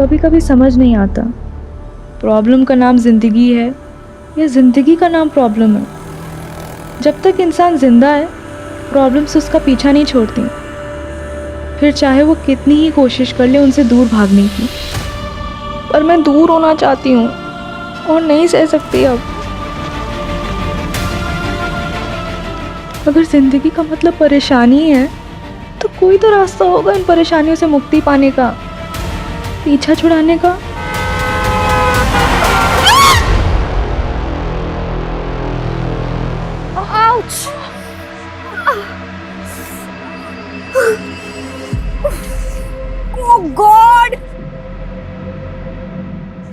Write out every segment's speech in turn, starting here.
कभी कभी समझ नहीं आता प्रॉब्लम का नाम ज़िंदगी है या ज़िंदगी का नाम प्रॉब्लम है। जब तक इंसान ज़िंदा है प्रॉब्लम्स उसका पीछा नहीं छोड़ती, फिर चाहे वो कितनी ही कोशिश कर ले उनसे दूर भागने की। पर मैं दूर होना चाहती हूँ और नहीं सह सकती अब। अगर ज़िंदगी का मतलब परेशानी है तो कोई तो रास्ता होगा इन परेशानियों से मुक्ति पाने का, पीछा छुड़ाने का। Oh God!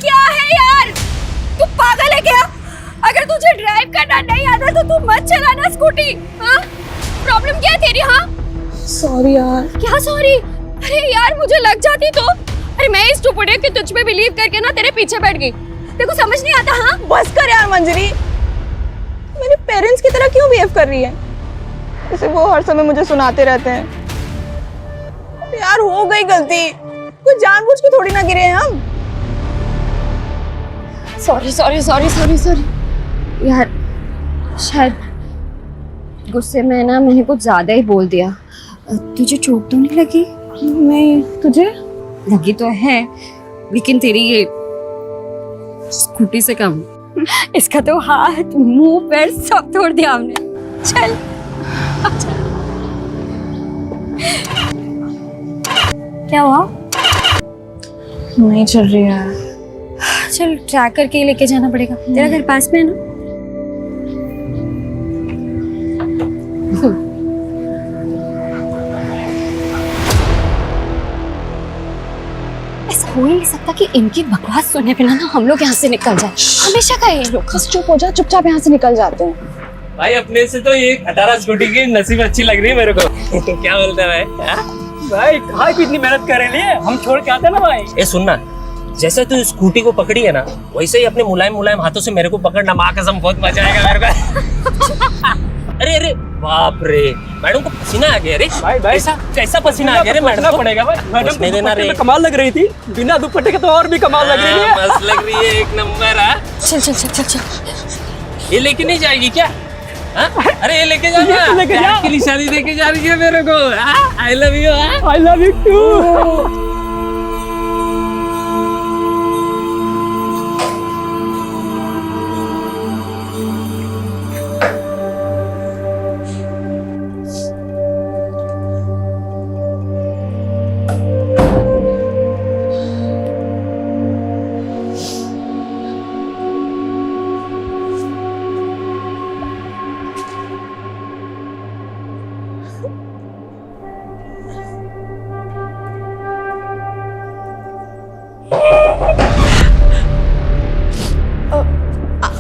क्या है यार? तू पागल है क्या? अगर तुझे ड्राइव करना नहीं आता तो तू मत चलाना स्कूटी। हाँ? प्रॉब्लम क्या है तेरी? हाँ? सॉरी यार। क्या सॉरी? अरे यार मुझे लग जाती तो। अरे मैं इस स्टूपिड कि तुझ पे बिलीव करके ना तेरे पीछे बैठ गई। तेरे को समझ नहीं आता? हाँ? बस कर यार मंजरी, मेरे पेरेंट्स की तरह क्यों बिहेव कर रही है? जैसे वो हर समय मुझे सुनाते रहते हैं। यार हो गई गलती, कुछ जानबूझ के थोड़ी ना गिरे हैं हम। सॉरी यार, शायद गुस्से में ना मैंने कुछ ज्यादा ही बोल दिया। तुझे चोट तो नहीं लगी? नहीं, तुझे लगी तो है, लेकिन तेरी ये स्कूटी से कम। इसका तो हाथ मुंह पैर सब तोड़ दिया हमने। चल क्या हुआ? नहीं चल रही है। चल ट्रैक करके लेके जाना पड़ेगा। तेरा घर पास में है ना? ऐसा हो ही नहीं सकता कि इनकी बकवास सुनने बिना ना हम लोग यहाँ से निकल जाए। हमेशा का ये लोग। बस चुप हो जा, चुपचाप यहाँ से निकल जाते हैं। भाई अपने से तो ये 18 स्कूटी की नसीब अच्छी लग रही है मेरे को। तो क्या बोलते हैं भाई? भाई कहाँ की इतनी मेहनत कर रही है, हम छोड़ के आते ना भाई। ए सुनना, जैसे तू स्कूटी को पकड़ी है ना, वैसे ही अपने मुलायम हाथों से मेरे को पकड़ना। माँ कसम बहुत मजा आएगा मेरे को। अरे बाप रे, मैडम को पसीना आ गया रे। भाई कैसा पसीना आ गया रे मैडम को? पड़ेगा भाई, मैडम नहीं देना रे। कमाल लग रही थी, बिना दुपट्टे के तो और भी कमाल लग रही है। मस्त लग रही है, एक नंबर। चल ये लेके नहीं जाएगी क्या? अरे ये लेके जा, के लिए शादी लेके जा रही है मेरे को। I love you. I love you too.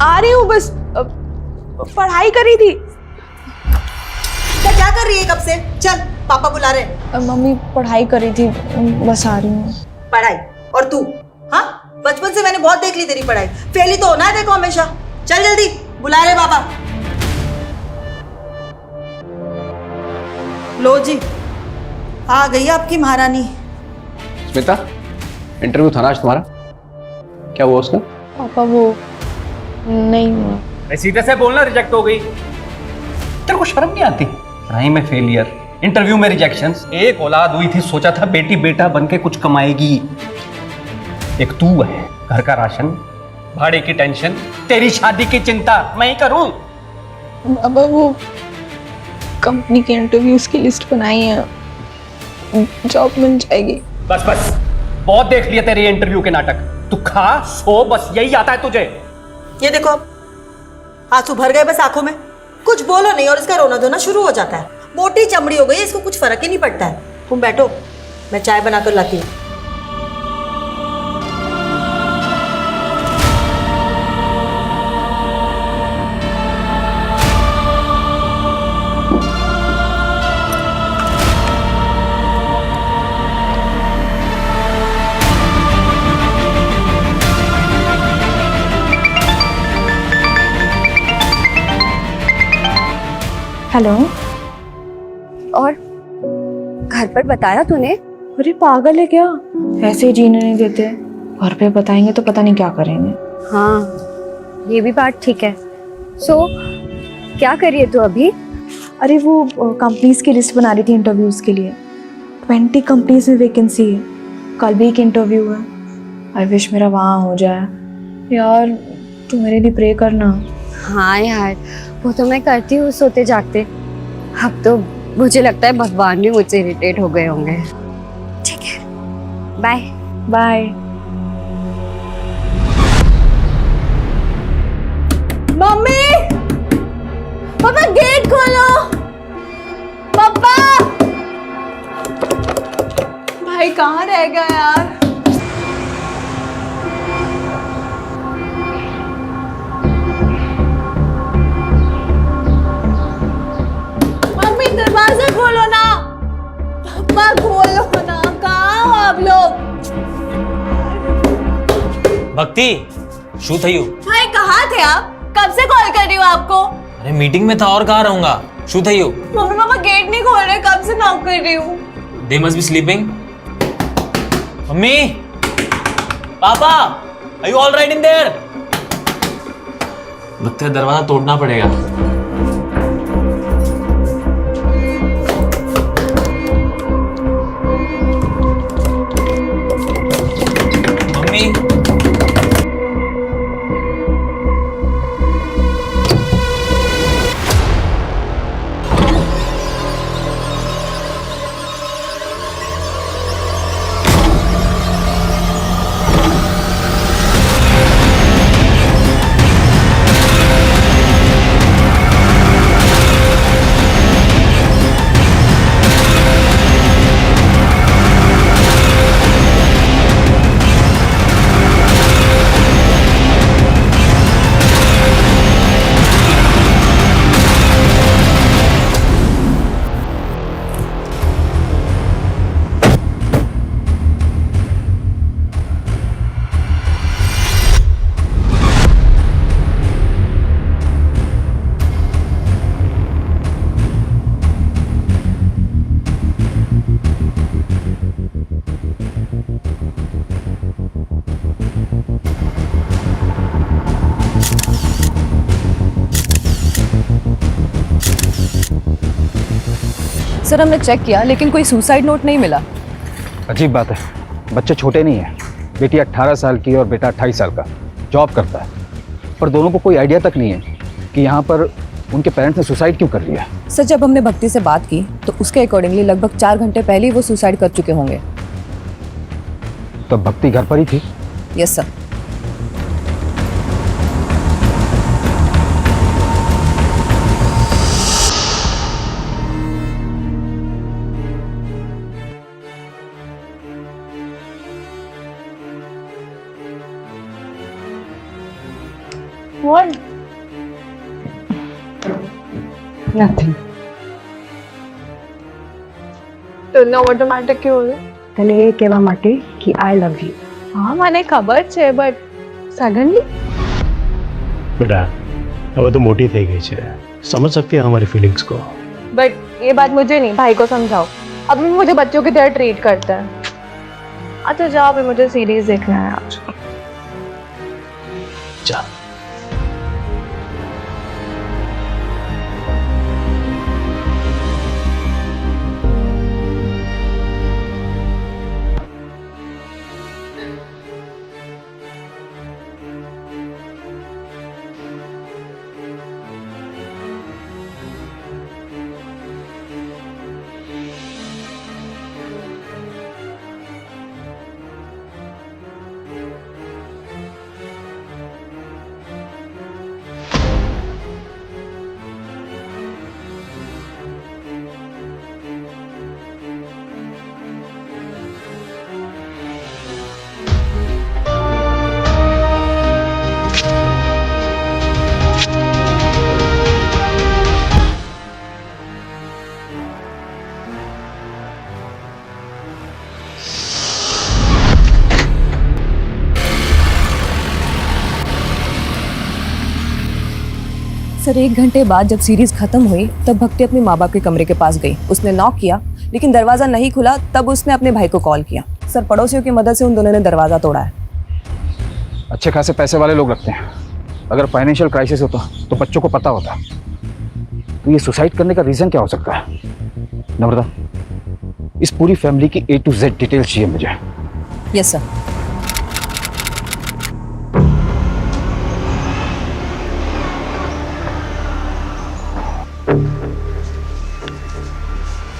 आ रही हूँ, बस पढ़ाई करी थी। क्या कर रही है कब से? चल पापा बुला रहे। मम्मी पढ़ाई करी थी, बस आ रही हूँ। पढ़ाई? और तू? हाँ, बचपन से मैंने बहुत देख ली तेरी पढ़ाई। फेल ही तो होना है देखो हमेशा। चल जल्दी, बुला रहे पापा। लो जी, आ गई आपकी महारानी। स्मिता, इंटरव्यू था ना आज तुम्हारा, क्या हुआ उसका? पापा वो नहीं हुआ। सीधे से बोलना, रिजेक्ट हो गई। तेरे को शर्म नहीं आती? पढ़ाई में फेलियर, इंटरव्यू में रिजेक्शंस। एक औलाद हुई थी, सोचा था बेटी बेटा बन के कुछ कमाएगी। एक तू है, घर का राशन, भाड़े की टेंशन, तेरी शादी की चिंता मैं ही करूं। बाबा वो कंपनी के इंटरव्यूज की लिस्ट बनाई है, जॉब मिल जाएगी। बस बहुत देख लिया तेरे इंटरव्यू के नाटक। तू खा सो, बस यही आता है तुझे। ये देखो, आंसू भर गए बस आंखों में। कुछ बोलो नहीं और इसका रोना धोना शुरू हो जाता है। मोटी चमड़ी हो गई, इसको कुछ फर्क ही नहीं पड़ता है। तुम बैठो, मैं चाय बनाकर लाती हूँ। हेलो। और घर पर बताया तूने? अरे पागल है क्या, ऐसे ही जीने नहीं देते। घर पे बताएंगे तो पता नहीं क्या करेंगे। हाँ ये भी बात ठीक है। सो क्या करिए तू अभी? अरे वो कंपनीज की लिस्ट बना रही थी इंटरव्यूज के लिए। 20 कंपनीज में वैकेंसी है, कल भी एक इंटरव्यू है। आई विश मेरा वहाँ हो जाए। यार तू मेरे लिए प्रे करना। हाँ यार वो तो मैं करती हूँ सोते जागते। अब तो मुझे लगता है भगवान भी मुझसे इरिटेट हो गए होंगे। ठीक है, बाय बाय। मम्मी, पापा गेट खोलो। पापा, भाई कहाँ रह गया यार? मम्मी दरवाजा खोलो ना। पापा खोलो ना, कहाँ हो आप लोग? भक्ति, शू थयू? भाई कहाँ थे आप? कब से कॉल कर रही हूँ आपको। अरे मीटिंग में था और कहाँ रहूंगा। शू थयू? मम्मी पापा गेट नहीं खोल रहे, कब से नॉक कर रही हूँ। They must be sleeping. Mummy, पापा, are you all right in there? लगता है दरवाजा तोड़ना पड़ेगा। मम्मी, सर हमने चेक किया लेकिन कोई सुसाइड नोट नहीं मिला। अजीब बात है, बच्चे छोटे नहीं हैं। बेटी 18 साल की और बेटा 28 साल का, जॉब करता है। पर दोनों को कोई आइडिया तक नहीं है कि यहाँ पर उनके पेरेंट्स ने सुसाइड क्यों कर लिया। सर जब हमने भक्ति से बात की तो उसके अकॉर्डिंगली लगभग 4 घंटे पहले ही वो सुसाइड कर चुके होंगे। तो भक्ति घर पर ही थी? Yes sir. What? Nothing. તો નો ઓટોમેટિક ક્यों हो? તને એ કહેવા માટે કે આઈ લવ યુ. हाँ મને ખબર છે બટ સડનલી बेटा अब तो मोटी થઈ ગઈ છે, समझ सकती है हमारी फीलिंग्स को। बट ये बात मुझे नहीं, भाई को समझाओ। अब भी मुझे बच्चों की तरह ट्रीट करता है। अच्छा जाओ, अभी मुझे सीरीज देखना है आज। जा। सर 1 घंटे बाद जब सीरीज खत्म हुई तब भक्ति अपने माँ बाप के कमरे के पास गई। उसने नॉक किया लेकिन दरवाज़ा नहीं खुला तब उसने अपने भाई को कॉल किया। सर पड़ोसियों की मदद से उन दोनों ने दरवाज़ा तोड़ा है। अच्छे खासे पैसे वाले लोग रखते हैं। अगर फाइनेंशियल क्राइसिस होता तो बच्चों को पता होता। तो ये सुसाइड करने का रीज़न क्या हो सकता है? नम्रता, इस पूरी फैमिली की A to Z डिटेल्स चाहिए मुझे। Yes sir.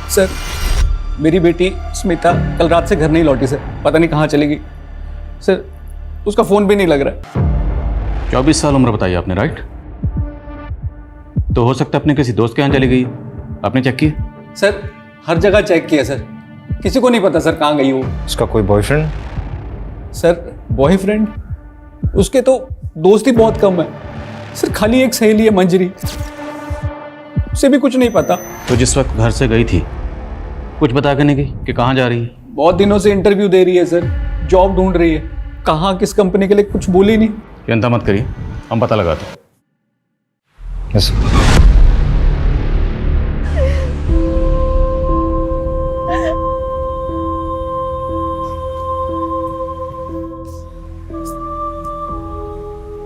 सर, मेरी बेटी स्मिता कल रात से घर नहीं लौटी सर, पता नहीं कहाँ चली गई सर, उसका फ़ोन भी नहीं लग रहा है। 24 साल उम्र बताई आपने, राइट? तो हो सकता है अपने किसी दोस्त के यहाँ चली गई। आपने चेक किया? सर हर जगह चेक किया सर, किसी को नहीं पता सर कहाँ गई वो। उसका कोई बॉयफ्रेंड? Sir boyfriend? उसके तो दोस्त ही बहुत कम है सर, खाली एक सहेली है मंजरी, उसे भी कुछ नहीं पता। तो जिस वक्त घर से गई थी कुछ बता के नहीं गई कि कहाँ जा रही है? बहुत दिनों से इंटरव्यू दे रही है सर, जॉब ढूंढ रही है, कहाँ किस कंपनी के लिए कुछ बोली नहीं। चिंता मत करिए, हम पता लगाते हैं। यस।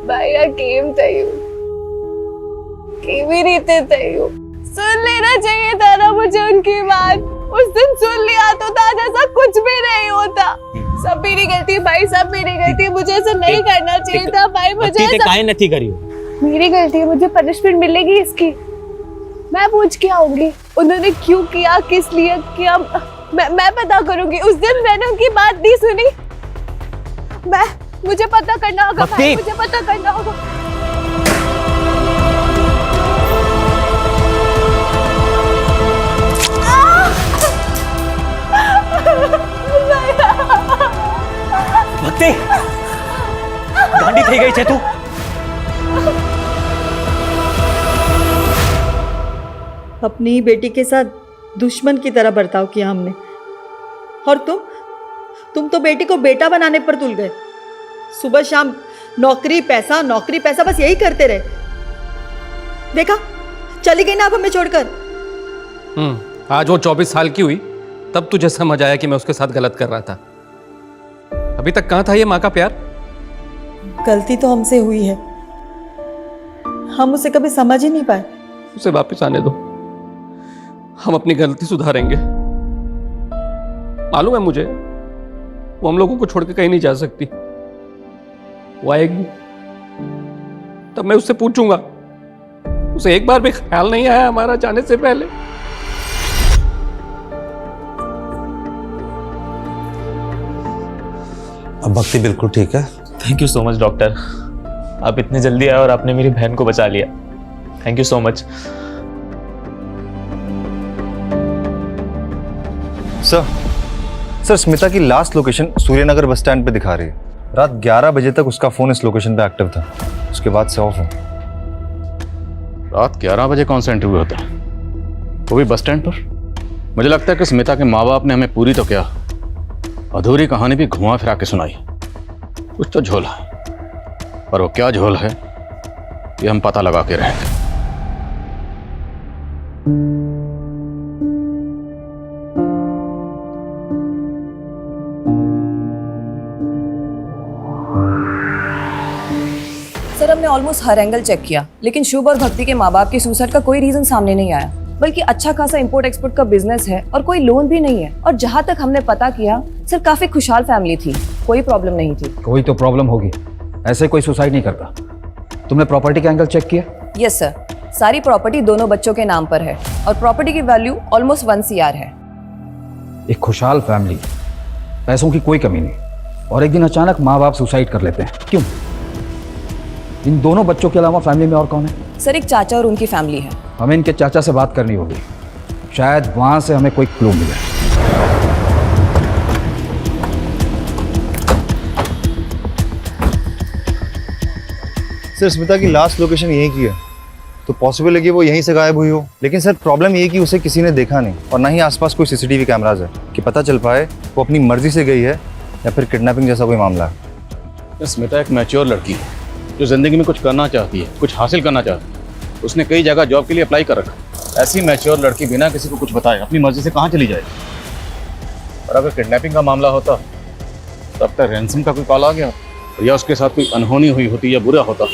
भैया गेम तय ही रीते तय सुन लेना चाहिए था ना मुझे उनकी बात। उस दिन सुन लिया तो था जैसा कुछ भी नहीं होता। सब मेरी गलती भाई, सब मेरी गलती, मुझे ऐसा नहीं करना चाहिए था भाई। मुझे काहे नहीं करी? मेरी गलती है, मुझे पनिशमेंट मिलेगी इसकी। मैं पूछ के आऊंगी उन्होंने क्यों किया, किस लिए किया, मैं पता करूंगी। उस दिन मैंने उनकी बात नहीं सुनी। मुझे पता करना होगा भाई, मुझे पता करना होगा। भक्ति, गांडी થઈ ગઈ છે તું? अपनी ही बेटी के साथ दुश्मन की तरह बर्ताव किया हमने, और तुम तो बेटी को बेटा बनाने पर तुल गए। सुबह शाम नौकरी पैसा, नौकरी पैसा, बस यही करते रहे। देखा, चली गई ना अब हमें छोड़कर। आज वो 24 साल की हुई तब तुझे समझ आया कि मैं उसके साथ गलत कर रहा था। अभी तक कहाँ था ये माँ का प्यार? गलती तो हमसे हुई है, हम उसे कभी समझ ही नहीं पाए। उसे वापस आने दो, हम अपनी गलती सुधारेंगे। मालूम है मुझे, वो हम लोगों को छोड़ के कहीं नहीं जा सकती। वो आएगी तब मैं उससे पूछूंगा। उसे एक बार भी ख्याल नहीं आया हमारा जाने से पहले। अब भक्ति बिल्कुल ठीक है। Thank you so much doctor, आप इतने जल्दी आए और आपने मेरी बहन को बचा लिया। Thank you so much. Sir Smita की last location Suryanagar bus stand पे दिखा रही है। रात 11 बजे तक उसका फोन इस लोकेशन पे एक्टिव था, उसके बाद से ऑफ है। रात 11 बजे कौन सा इंटरव्यू होता है, वो भी बस स्टैंड पर? मुझे लगता है कि स्मिता के माँ बाप ने हमें पूरी तो क्या, अधूरी कहानी भी घुमा फिरा के सुनाई। कुछ तो झोल है, पर वो क्या झोल है ये हम पता लगा के रहेंगे। सर हमने ऑलमोस्ट हर एंगल चेक किया, लेकिन शुभ और भक्ति के माँ बाप की सुसाइड का कोई रीजन सामने नहीं आया। बल्कि अच्छा खासा इंपोर्ट एक्सपोर्ट का बिजनेस है और कोई लोन भी नहीं है। और जहाँ तक हमने पता किया सर, काफी खुशहाल फैमिली थी, कोई प्रॉब्लम नहीं थी। कोई तो प्रॉब्लम होगी, ऐसे कोई सुसाइड नहीं करता। तुमने प्रॉपर्टी का एंगल चेक किया? यस सर, सारी प्रॉपर्टी दोनों बच्चों के नाम पर है और प्रॉपर्टी की वैल्यू ऑलमोस्ट 1 CR है। एक खुशहाल फैमिली, पैसों की कोई कमी नहीं, और एक दिन अचानक माँ बाप सुसाइड कर लेते हैं, क्यों? इन दोनों बच्चों के अलावा फैमिली में और कौन है? सर एक चाचा और उनकी फैमिली है। हमें इनके चाचा से बात करनी होगी, शायद वहां से हमें कोई क्लू मिले। सर स्मिता की लास्ट लोकेशन यहीं की है, तो पॉसिबल है कि वो यहीं से गायब हुई हो। लेकिन सर प्रॉब्लम ये है कि उसे किसी ने देखा नहीं, और ना ही आसपास कोई CCTV कैमराज है कि पता चल पाए वो अपनी मर्जी से गई है या फिर किडनैपिंग जैसा कोई मामला है। स्मिता एक मैच्योर लड़की है जो जिंदगी में कुछ करना चाहती है, कुछ हासिल करना चाहती है। उसने कई जगह जॉब के लिए अप्लाई कर रखा, ऐसी मैच्योर लड़की बिना किसी को कुछ बताए अपनी मर्जी से कहाँ चली जाए? और अगर किडनैपिंग का मामला होता तब तक रैंसम का कोई कॉल आ गया या उसके साथ कोई अनहोनी हुई होती या बुरा होता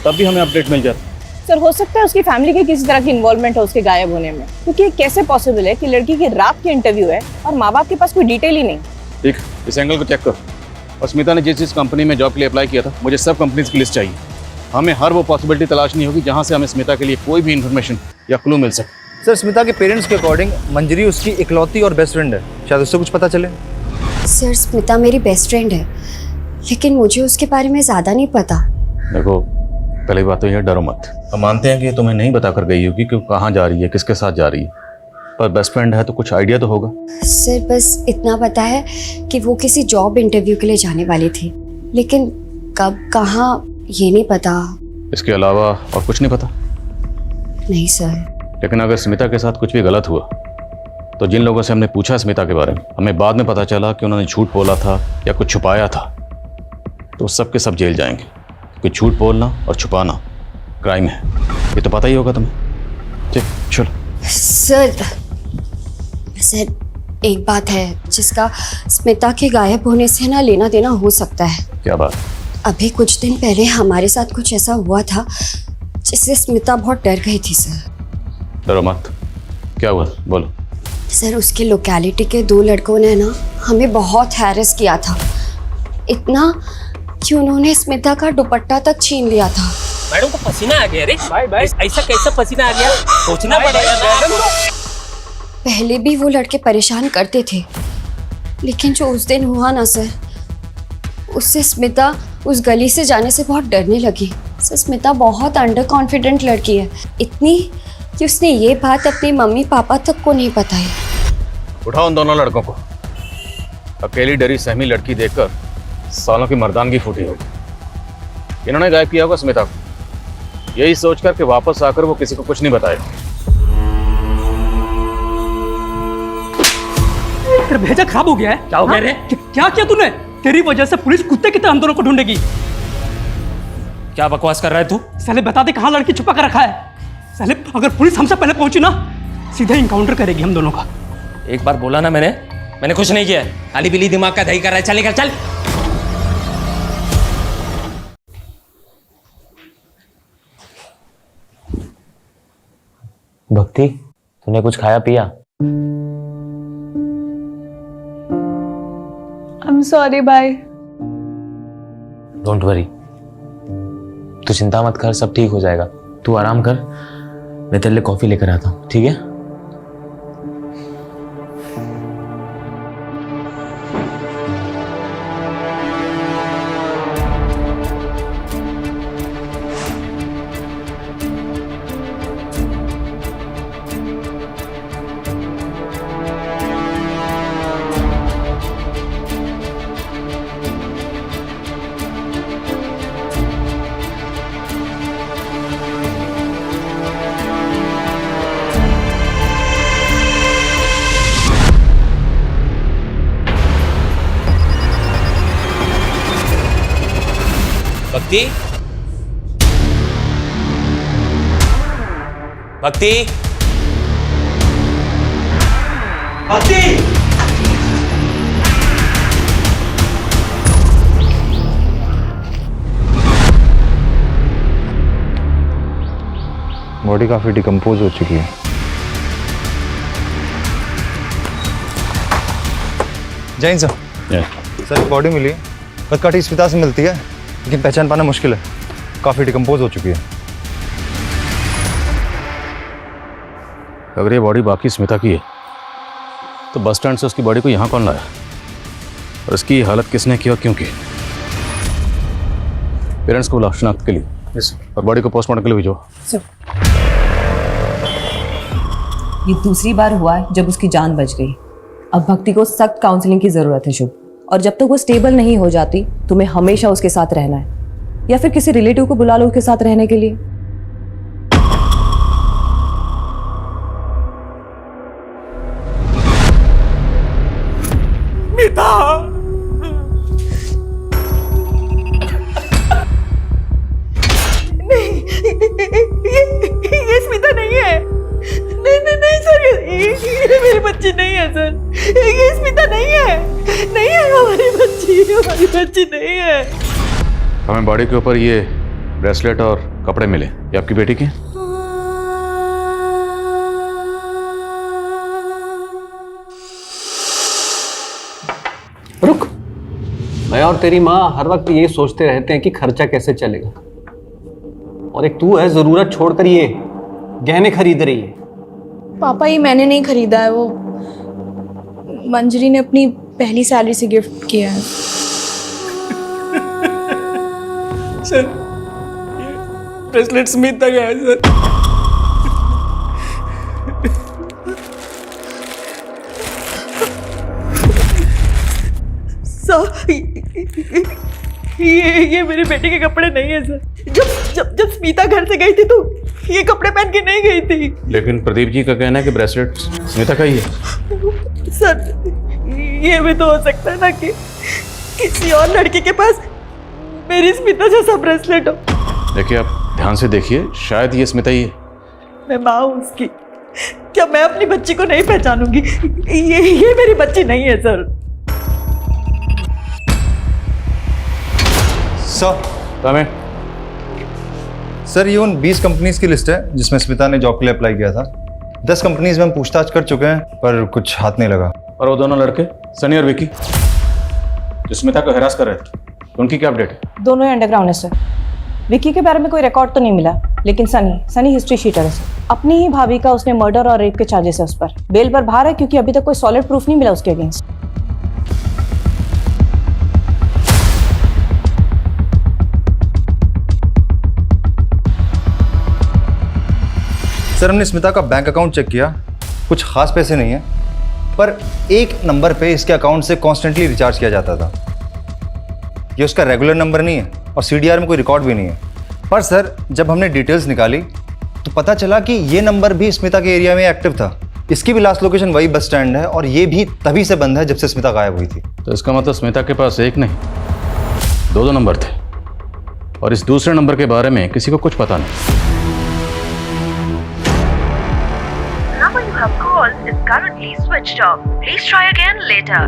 तब भी हमें अपडेट मिल जाता। सर हो सकता है उसकी फैमिली की किसी तरह की इन्वॉल्वमेंट हो उसके गायब होने में, क्योंकि ये कैसे पॉसिबल है कि लड़की की रात की इंटरव्यू है और माँ बाप के पास कोई डिटेल ही नहीं। ठीक, इस एंगल को चेक कर। और स्मिता ने जिस कंपनी में जॉब के लिए अप्लाई किया था मुझे सब कंपनीज की लिस्ट चाहिए। हमें हर वो पॉसिबिलिटी तलाशनी होगी जहाँ से हमें स्मिता के लिए कोई भी इन्फॉर्मेशन या क्लू मिल सके। सर स्मिता के पेरेंट्स के अकॉर्डिंग मंजरी उसकी इकलौती और बेस्ट फ्रेंड है, शायद उससे कुछ पता चले। सर स्मिता मेरी बेस्ट फ्रेंड है, लेकिन मुझे उसके बारे में ज़्यादा नहीं पता। देखो, पहली बात तो यह डरो मत। हम मानते हैं कि तुम्हें नहीं बताकर गई होगी कि कहाँ जा रही है, किसके साथ जा रही है, पर बेस्ट फ्रेंड है तो कुछ आइडिया तो होगा। सर बस इतना पता है कि वो किसी जॉब इंटरव्यू के लिए जाने वाली थी, लेकिन कब कहाँ ये नहीं पता। इसके अलावा और कुछ नहीं पता? नहीं सर। लेकिन अगर स्मिता के साथ कुछ भी गलत हुआ तो जिन लोगों से हमने पूछा स्मिता के बारे में, हमें बाद में पता चला कि उन्होंने झूठ बोला था या कुछ छुपाया था, तो सब के सब जेल जाएंगे। क्योंकि झूठ बोलना और छुपाना क्राइम है, ये तो पता ही होगा तुम्हें। ठीक, चलो। सर एक बात है जिसका स्मिता के गायब होने से ना लेना देना हो सकता है। क्या बात? अभी कुछ दिन पहले हमारे साथ कुछ ऐसा हुआ था जिससे स्मिता बहुत डर गई थी। सर डरो मत, क्या हुआ बोलो। सर उसके लोकेलिटी के 2 लड़कों ने ना हमें बहुत हैरेस किया था, इतना कि उन्होंने स्मिता का दुपट्टा तक छीन लिया था। मैडम को पसीना आ गया रे। भाई ऐसा कैसा पसीना आ गया, सोचना पड़ेगा ना। पहले भी वो लड़के परेशान करते थे, लेकिन जो उस दिन हुआ ना सर, उससे स्मिता उस गली से जाने से बहुत डरने लगी। सर स्मिता बहुत अंडर कॉन्फिडेंट लड़की है, इतनी कि उसने ये बात अपने मम्मी पापा तक को नहीं बताई। उठाओ उन दोनों लड़कों को। अकेली डरी सहमी लड़की देखकर सालों की मर्दानगी फूटी होगी। इन्होंने गायब किया होगा स्मिता को, यही सोचकर कि वापस आकर वो किसी को कुछ नहीं बताएगा। तेरा भेजा खराब हो गया है। क्या हो गया रे? क्या किया तूने? तेरी वजह से पुलिस कुत्ते की तरह हम दोनों को ढूंढेगी। क्या बकवास कर रहा है तू? साले बता दे कहाँ लड़की छुपा कर रखा है। साले अगर पुलिस हमसे पहले पहुंची ना, सीधे इनकाउंटर करेगी हम दोनों का। एक बार बोला ना मैंने कुछ नहीं किया है। खाली बिली दिमाग का दही कर रहा है। चल निकल चल। भक्ति, तूने कुछ खाया पिया? I'm sorry, bye. Don't worry, तू चिंता मत कर, सब ठीक हो जाएगा। तू आराम कर, मैं तेरे लिए कॉफी लेकर आता हूँ, ठीक है? भक्ति, भक्ति, भक्ति। बॉडी काफी डिकम्पोज हो चुकी है। जैन सर, सर बॉडी मिली है, पर कटी स्मिता से मिलती है, लेकिन पहचान पाना मुश्किल है। काफी डिकम्पोज हो चुकी है। अगर ये बॉडी बाकी स्मिता की है तो बस स्टैंड से उसकी बॉडी को यहाँ कौन लाया और इसकी हालत किसने की और क्यों की? पेरेंट्स को बुलाओ शनाख्त के लिए और बॉडी को पोस्टमार्टम के लिए भेजो। ये दूसरी बार हुआ है जब उसकी जान बच गई। अब भक्ति को सख्त काउंसलिंग की जरूरत है शुभ, और जब तक वो स्टेबल नहीं हो जाती तुम्हें हमेशा उसके साथ रहना है, या फिर किसी रिलेटिव को बुला लो उसके साथ रहने के लिए। ये स्मिता नहीं है। बच्ची नहीं है। हमें बॉडी के ऊपर ये ब्रेसलेट और कपड़े मिले, ये आपकी बेटी के? रुक, मैं और तेरी माँ हर वक्त ये सोचते रहते हैं कि खर्चा कैसे चलेगा, और एक तू है जरूरत छोड़कर ये गहने खरीद रही है। पापा ये मैंने नहीं खरीदा है, वो मंजरी ने अपनी पहली सैलरी से गिफ्ट किया है। सर ब्रेसलेट स्मिता का है सर। सर ये मेरी बेटी के कपड़े नहीं है सर। जब स्मिता घर से गई थी तो ये कपड़े पहन के नहीं गई थी। लेकिन प्रदीप जी का कहना है कि ब्रेसलेट स्मिता का ही है। सर ये भी तो हो सकता है ना कि किसी और लड़की के पास मेरी स्मिता जैसा ब्रेसलेट हो। देखिए आप ध्यान से देखिए, शायद ये स्मिता ही है। मैं माँ हूँ उसकी, क्या मैं अपनी बच्ची को नहीं पहचानूंगी? ये मेरी बच्ची नहीं है सर। सर ये उन 20 कंपनीज की लिस्ट है जिसमें स्मिता ने जॉब के लिए अप्लाई किया था। 10 कंपनीज में हम पूछताछ कर चुके हैं पर कुछ हाथ नहीं लगा। और वो दोनों लड़के सनी और विकी जो स्मिता को हरास कर रहे थे, उनकी क्या अपडेट है? दोनों अंडरग्राउंड है सर। विकी के बारे में कोई रिकॉर्ड तो नहीं मिला, लेकिन सनी हिस्ट्री शीटर है सर। अपनी ही भाभी का उसने मर्डर और रेप के चार्जेस है उस पर। बेल पर बाहर है क्योंकि अभी तक कोई सॉलिड प्रूफ नहीं मिला उसके अगेंस्ट। सर हमने स्मिता का बैंक अकाउंट चेक किया, कुछ खास पैसे नहीं है, पर एक नंबर पे इसके अकाउंट से कॉन्स्टेंटली रिचार्ज किया जाता था। ये उसका रेगुलर नंबर नहीं है और सीडीआर में कोई रिकॉर्ड भी नहीं है। पर सर जब हमने डिटेल्स निकाली तो पता चला कि ये नंबर भी स्मिता के एरिया में एक्टिव था। इसकी भी लास्ट लोकेशन वही बस स्टैंड है और ये भी तभी से बंद है जब से स्मिता गायब हुई थी। तो इसका मतलब स्मिता के पास एक नहीं दो नंबर थे, और इस दूसरे नंबर के बारे में किसी को कुछ पता नहीं। is currently switched off. Please try again later.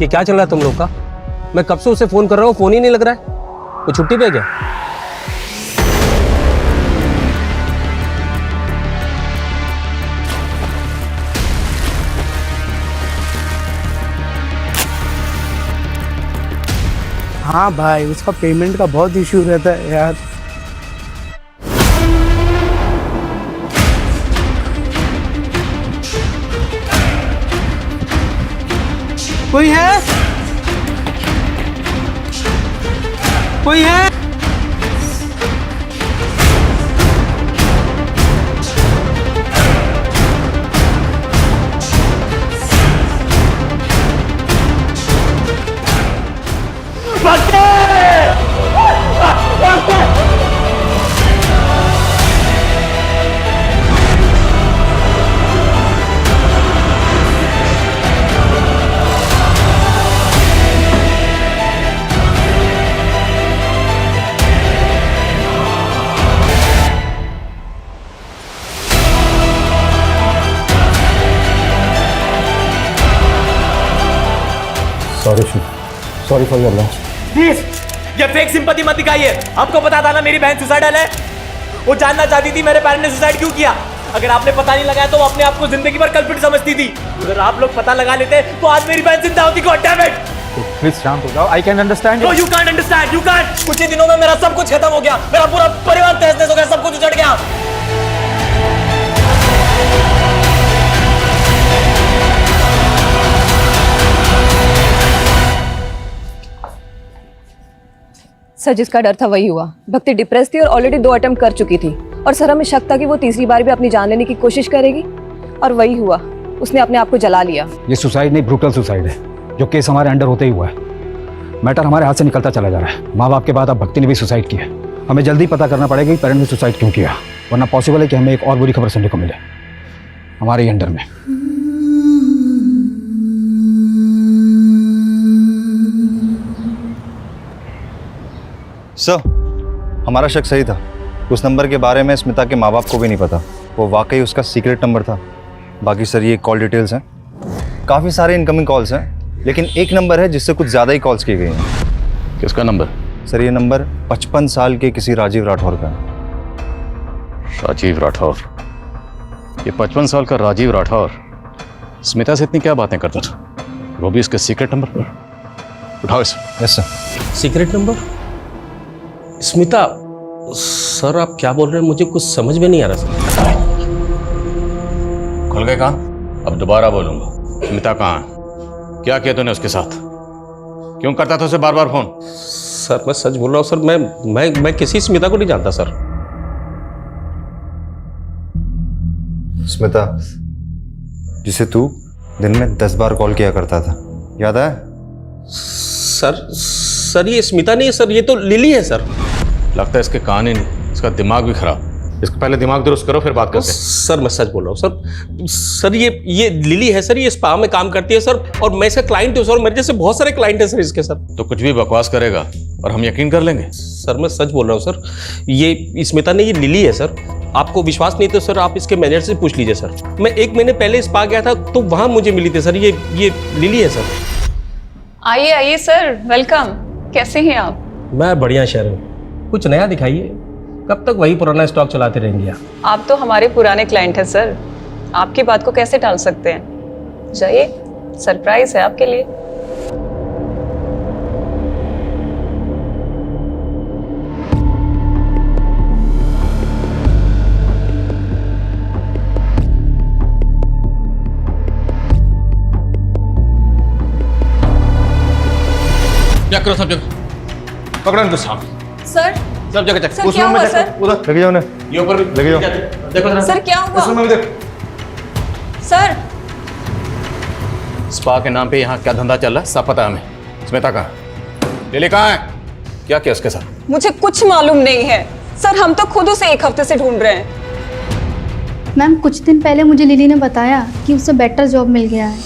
ये क्या चल रहा है तुम लोग का? मैं कब से उसे फोन कर रहा हूँ, फोन ही नहीं लग रहा है। वो छुट्टी पे क्या? हाँ भाई, उसका पेमेंट का बहुत इश्यू रहता है यार। कोई है? कोई है? Sorry for your loss. Please ये फेक सिंपैथी मत दिखाइए। आपको पता था ना मेरी बहन सुसाइडल है। वो जानना चाहती थी मेरे पेरेंट्स ने सुसाइड क्यों किया। अगर आपने पता नहीं लगाया तो वो अपने आप को जिंदगी भर कल्प्रिट समझती थी। अगर आप लोग पता लगा लेते तो आज मेरी बहन जिंदा होती। God damn it. प्लीज शांत हो जाओ। I can understand. No you can't understand. You can't. कुछ ही दिनों में मेरा सब कुछ खत्म हो गया। मेरा पूरा परिवार तहस-नहस हो गया। सब कुछ उजड़ गया। सर जिसका डर था वही हुआ। भक्ति डिप्रेस थी और ऑलरेडी 2 अटेम्प्ट कर चुकी थी, और सर हमें शक था कि वो तीसरी बार भी अपनी जान लेने की कोशिश करेगी, और वही हुआ। उसने अपने आप को जला लिया। ये सुसाइड नहीं, ब्रूटल सुसाइड है, जो केस हमारे अंडर होते ही हुआ है। मैटर हमारे हाथ से निकलता चला जा रहा है। माँ बाप के बाद अब भक्ति ने भी सुसाइड किया। हमें जल्दी पता करना पड़ेगा कि पेरेंट्स ने सुसाइड क्यों किया, वरना पॉसिबल है कि हमें एक और बुरी खबर सुनने को मिले हमारे ही अंडर में। सर हमारा शक सही था। उस नंबर के बारे में स्मिता के माँ बाप को भी नहीं पता। वो वाकई उसका सीक्रेट नंबर था। बाकी सर ये कॉल डिटेल्स हैं। काफ़ी सारे इनकमिंग कॉल्स हैं, लेकिन एक नंबर है जिससे कुछ ज़्यादा ही कॉल्स की गई हैं। किसका नंबर? सर ये नंबर 55 साल के किसी राजीव राठौर का है। राजीव राठौर? ये 55 साल का राजीव राठौर स्मिता से इतनी क्या बातें करता था, वो भी इसके सीक्रेट नंबर पर? उठाओ इसे। Yes sir. Secret number? Smita? Sir आप क्या बोल रहे हैं, मुझे कुछ समझ में नहीं आ रहा सर। खुल गए कान? अब दोबारा बोलूंगा। स्मिता कहाँ है? क्या किया तूने उसके साथ? क्यों करता था उसे बार बार फोन? सर मैं सच बोल रहा हूँ सर, मैं किसी स्मिता को नहीं जानता सर। स्मिता जिसे तू दिन में 10 बार कॉल किया करता था, याद है? सर ये स्मिता नहीं है सर, ये तो लिली है सर। लगता है इसके कान ही नहीं, इसका दिमाग भी खराब। इसको पहले दिमाग दुरुस्त करो फिर बात करते हैं। सर मैं सच बोल रहा हूँ सर ये लिली है सर, ये स्पा में काम करती है सर, और मैं इसका क्लाइंट हूँ सर, मेरे जैसे बहुत सारे क्लाइंट हैं सर इसके सर। तो कुछ भी बकवास करेगा और हम यकीन कर लेंगे? सर मैं सच बोल रहा हूँ सर, ये स्मिता नहीं, ये लिली है सर। आपको विश्वास नहीं तो सर आप इसके मैनेजर से पूछ लीजिए सर। मैं 1 महीने पहले स्पा गया था तो वहां मुझे मिली थी सर, ये लिली है सर। आइए आइए सर, वेलकम। कैसे हैं आप? मैं बढ़िया शहर, कुछ नया दिखाइए। कब तक वही पुराना स्टॉक चलाते रहेंगे आप तो हमारे पुराने क्लाइंट हैं सर, आपकी बात को कैसे टाल सकते हैं। जाइए, सरप्राइज है आपके लिए। क्या करो सब जगह? पकड़ो इनको सामने। सर सब जगह चेक। सर क्या हुआ सर? उधर लेके जाओ ना। ये ऊपर भी लेके जाओ। देखो जरा। सर क्या हुआ? उसमें भी देखो। सर स्पा के नाम पे यहाँ क्या धंधा चल रहा है सब पता है हमें। स्मिता कहाँ? लिली कहाँ है? क्या किया उसके साथ? मुझे कुछ मालूम नहीं है सर, हम तो खुद उसे 1 हफ्ते से ढूंढ रहे हैं। मैम कुछ दिन पहले मुझे लिली ने बताया कि उसे बेटर जॉब मिल गया है।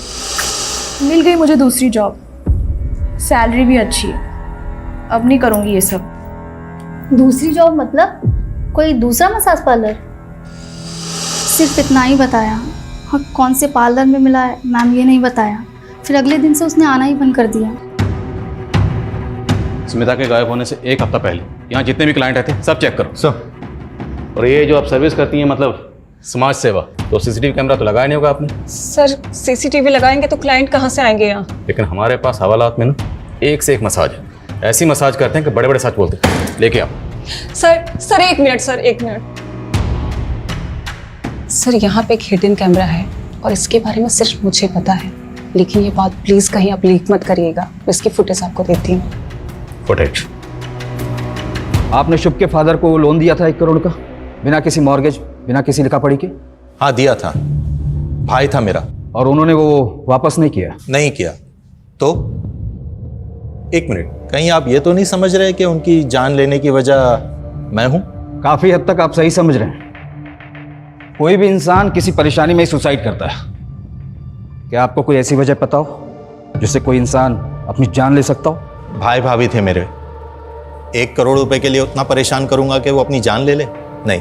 मिल गई मुझे दूसरी जॉब, सैलरी भी अच्छी है। अब नहीं करूँगी ये सब। दूसरी जॉब मतलब कोई दूसरा मसाज पार्लर? सिर्फ इतना ही बताया, और कौन से पार्लर में मिला है मैम ये नहीं बताया। फिर अगले दिन से उसने आना ही बंद कर दिया। स्मिता के गायब होने से 1 हफ्ता पहले यहाँ जितने भी क्लाइंट आए थे सब चेक करो। सब। और ये जो आप सर्विस करती हैं मतलब समाज सेवा, तो सीसीटीवी कैमरा तो लगाया नहीं होगा आपने? सर सीसीटीवी लगाएंगे तो क्लाइंट कहाँ से आएंगे यहाँ? लेकिन हमारे पास हवालात में ना एक से एक मसाज है, ऐसी मसाज करते हैं कि बड़े बड़े सच बोलते हैं। लेके आओ। Sir 1 minute sir, 1 minute. Sir यहाँ पे एक हिडन कैमरा है और इसके बारे में सिर्फ मुझे पता है, लेकिन ये बात प्लीज कहीं आप लीक मत करिएगा। मैं इसकी फुटेज आपको देती हूँ। फुटेज? आपने शुभ के फादर को लोन दिया था 1 करोड़ का, बिना किसी मॉर्गेज, बिना किसी लिखा पढ़ी के? हाँ दिया था, भाई था मेरा। और उन्होंने वो वापस नहीं किया? नहीं किया। तो 1 मिनट, कहीं आप ये तो नहीं समझ रहे कि उनकी जान लेने की वजह मैं हूं? काफी हद तक आप सही समझ रहे हैं। कोई भी इंसान किसी परेशानी में ही सुसाइड करता है। क्या आपको कोई ऐसी वजह पता हो जिससे कोई इंसान अपनी जान ले सकता हो? भाई भाभी थे मेरे, 1 करोड़ रुपए के लिए उतना परेशान करूंगा कि वो अपनी जान ले ले? नहीं,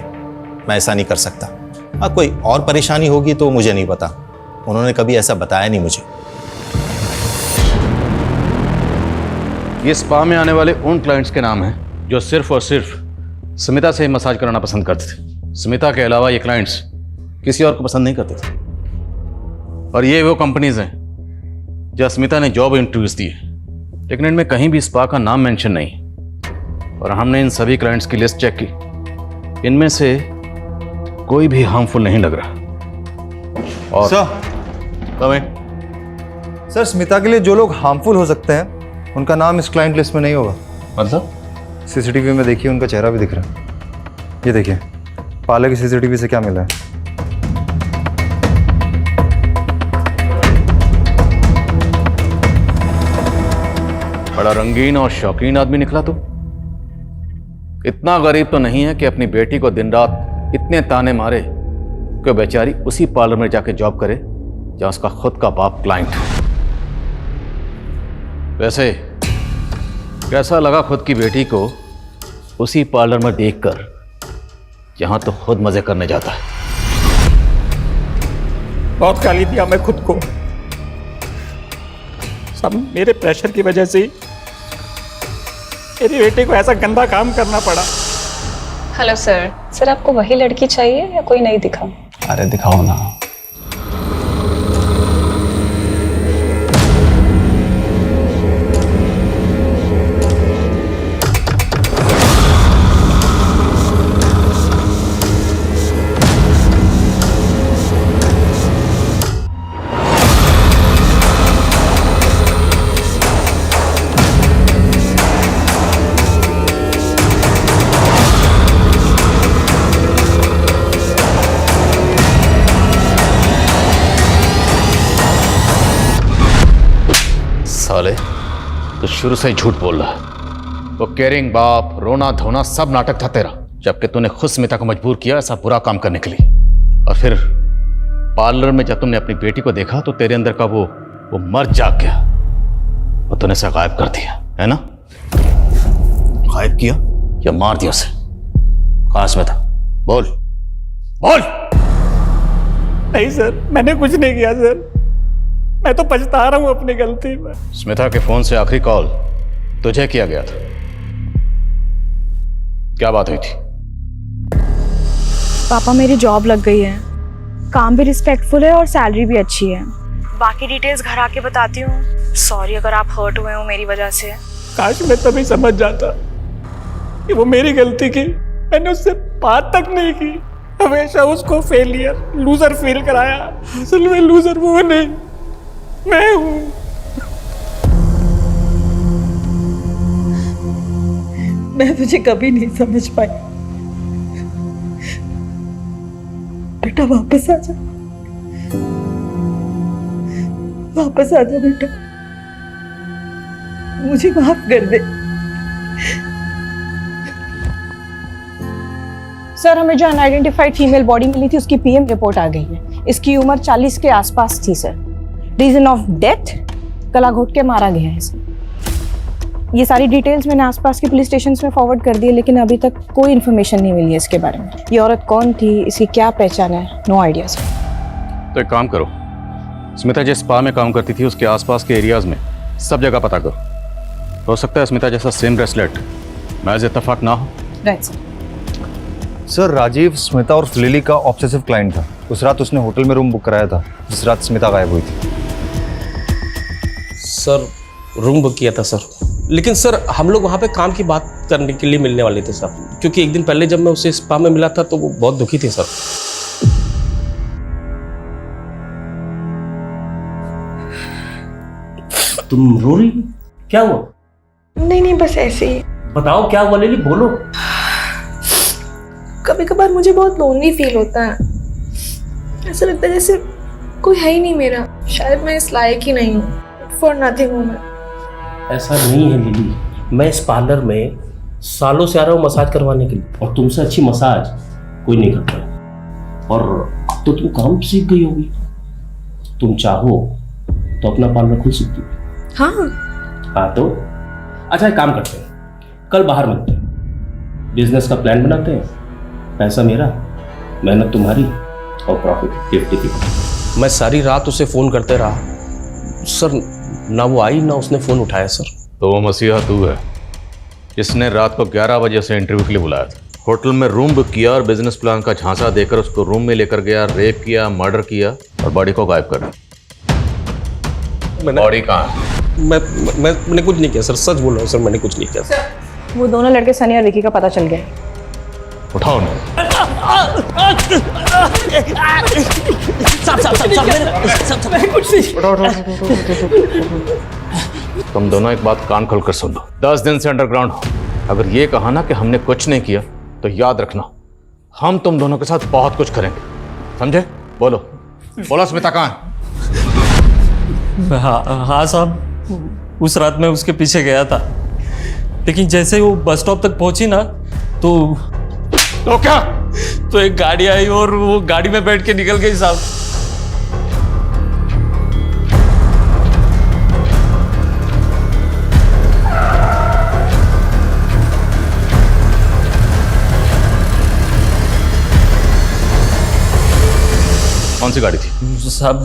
मैं ऐसा नहीं कर सकता। हाँ कोई और परेशानी होगी तो मुझे नहीं पता, उन्होंने कभी ऐसा बताया नहीं मुझे। ये स्पा में आने वाले उन क्लाइंट्स के नाम हैं जो सिर्फ और सिर्फ स्मिता से मसाज कराना पसंद करते थे। स्मिता के अलावा ये क्लाइंट्स किसी और को पसंद नहीं करते थे। और ये वो कंपनीज हैं जहाँ स्मिता ने जॉब इंटरव्यूज दिए, लेकिन इनमें कहीं भी स्पा का नाम मेंशन नहीं। और हमने इन सभी क्लाइंट्स की लिस्ट चेक की, इनमें से कोई भी हार्मफुल नहीं लग रहा। और सर स्मिता के लिए जो लोग हार्मफुल हो सकते हैं उनका नाम इस क्लाइंट लिस्ट में नहीं होगा। मतलब? सीसीटीवी में देखिए, उनका चेहरा भी दिख रहा है। ये देखिए पार्लर की सीसीटीवी से क्या मिला है। बड़ा रंगीन और शौकीन आदमी निकला तू। इतना गरीब तो नहीं है कि अपनी बेटी को दिन रात इतने ताने मारे कि बेचारी उसी पार्लर में जाके जॉब करे जहां उसका खुद का बाप क्लाइंट। वैसे कैसा लगा खुद की बेटी को उसी पार्लर में देखकर जहां तो खुद मजे करने जाता है? बहुत गाली दिया मैं खुद को, सब मेरे प्रेशर की वजह से ही मेरी बेटी को ऐसा गंदा काम करना पड़ा। Hello sir. सर आपको वही लड़की चाहिए या कोई नई दिखाऊं? अरे दिखाओ ना। साले तो शुरू से ही झूठ बोल रहा है। वो केयरिंग बाप, रोना धोना सब नाटक था तेरा, जबकि तूने खुद स्मिता को मजबूर किया ऐसा बुरा काम करने के लिए। और फिर पार्लर में जब तुमने अपनी बेटी को देखा तो तेरे अंदर का वो मर्द जाग गया और तूने उसे गायब कर दिया, है ना? गायब किया या मार दिया उसे? कहाँ स्मिता? बोल बोल। नहीं सर, मैंने कुछ नहीं किया सर। मैं तो पछता रहा हूँ अपनी गलती में। स्मिता के फोन से आखिरी कॉल तुझे किया गया था, क्या बात हुई थी? पापा मेरी जॉब लग गई है, काम भी रिस्पेक्टफुल है और सैलरी भी अच्छी है। बाकी डिटेल्स घर आके बताती हूँ। सॉरी अगर आप हर्ट हुए हो मेरी वजह से। काश मैं तभी समझ जाता कि वो मेरी गलती की। मैंने उससे बात तक नहीं की, हमेशा उसको फेलियर, लूजर फील कराया। असल में लूजर वो नहीं, मैं हूं। मैं तुझे कभी नहीं समझ पाई। बेटा वापस आ जा, वापस आ जा बेटा, मुझे माफ कर दे। सर हमें जो अनआइडेंटिफाइड फीमेल बॉडी मिली थी उसकी पीएम रिपोर्ट आ गई है। इसकी उम्र 40 के आसपास थी सर। रीजन ऑफ डेथ, गला घोट के मारा गया है सर। ये सारी डिटेल्स मैंने आसपास के पुलिस स्टेशन में फॉरवर्ड कर दी है, लेकिन अभी तक कोई इन्फॉर्मेशन नहीं मिली है इसके बारे में। ये औरत कौन थी, इसकी क्या पहचान है, नो आइडिया सर। तो एक काम करो, स्मिता जिस स्पा में काम करती थी उसके आसपास के एरियाज में सब जगह पता करो। हो सकता है स्मिता जैसा सेम ब्रेसलेट महज इत्तेफाक ना हो। Right sir. Sir Rajiv Smita और लिली का ऑब्सेसिव क्लाइंट था। उस रात उसने होटल में रूम बुक कराया था जिस रात स्मिता गायब हुई थी। सर रूम बुक किया था सर, लेकिन सर हम लोग वहाँ पे काम की बात करने के लिए मिलने वाले थे सर, क्योंकि एक दिन पहले जब मैं उसे स्पा में मिला था तो वो बहुत दुखी थी सर। तुम रो रही? क्या हुआ? नहीं बस ऐसे ही। बताओ क्या हुआ लिली, बोलो। कभी कभार मुझे बहुत लोनली फील होता है। ऐसा लगता है जैसे कोई है ही नहीं मेरा। शायद मैं इस लायक ही नहीं हूँ। फॉर नथिंग हूँ मैं। ऐसा नहीं है लिली, मैं इस पार्लर में सालों से आ रहा हूँ मसाज करवाने के लिए, और तुमसे अच्छी मसाज कोई नहीं करता है। और अब तो तुम काम सीख गई होगी, तुम चाहो तो अपना पार्लर खुल सकती हो। हाँ तो अच्छा एक काम करते हैं, कल बाहर मिलते हैं, बिजनेस का प्लान बनाते हैं। पैसा मेरा, मेहनत तुम्हारी और प्रॉफिट 50-50। मैं सारी रात उसे फोन करते रहा सर, ना वो आई ना उसने फोन उठाया सर। तो वो मसीहा तू है जिसने रात को 11 बजे से इंटरव्यू के लिए बुलाया था, होटल में रूम बुक किया और बिजनेस प्लान का झांसा देकर उसको रूम में लेकर गया, रेप किया, मर्डर किया और बॉडी को गायब कर दिया। बॉडी कहाँ है? मैंने कुछ नहीं किया सर, सच बोल रहा हूँ सर, मैंने कुछ नहीं किया सर। वो दोनों लड़के सनी और विकी का पता चल गया। उठाओ ना। तुम दोनों एक बात कान खोलकर सुन लो, 10 दिन से अंडरग्राउंड हो। अगर ये कहा ना कि हमने कुछ नहीं किया तो याद रखना हम तुम दोनों के साथ बहुत कुछ करेंगे, समझे? बोलो बोलो स्मिता कहाँ है? हाँ साहब, उस रात मैं उसके पीछे गया था, लेकिन जैसे वो बस स्टॉप तक पहुंची ना तो क्या? तो एक गाड़ी आई और वो गाड़ी में बैठ के निकल गई साहब। कौन सी गाड़ी थी साहब?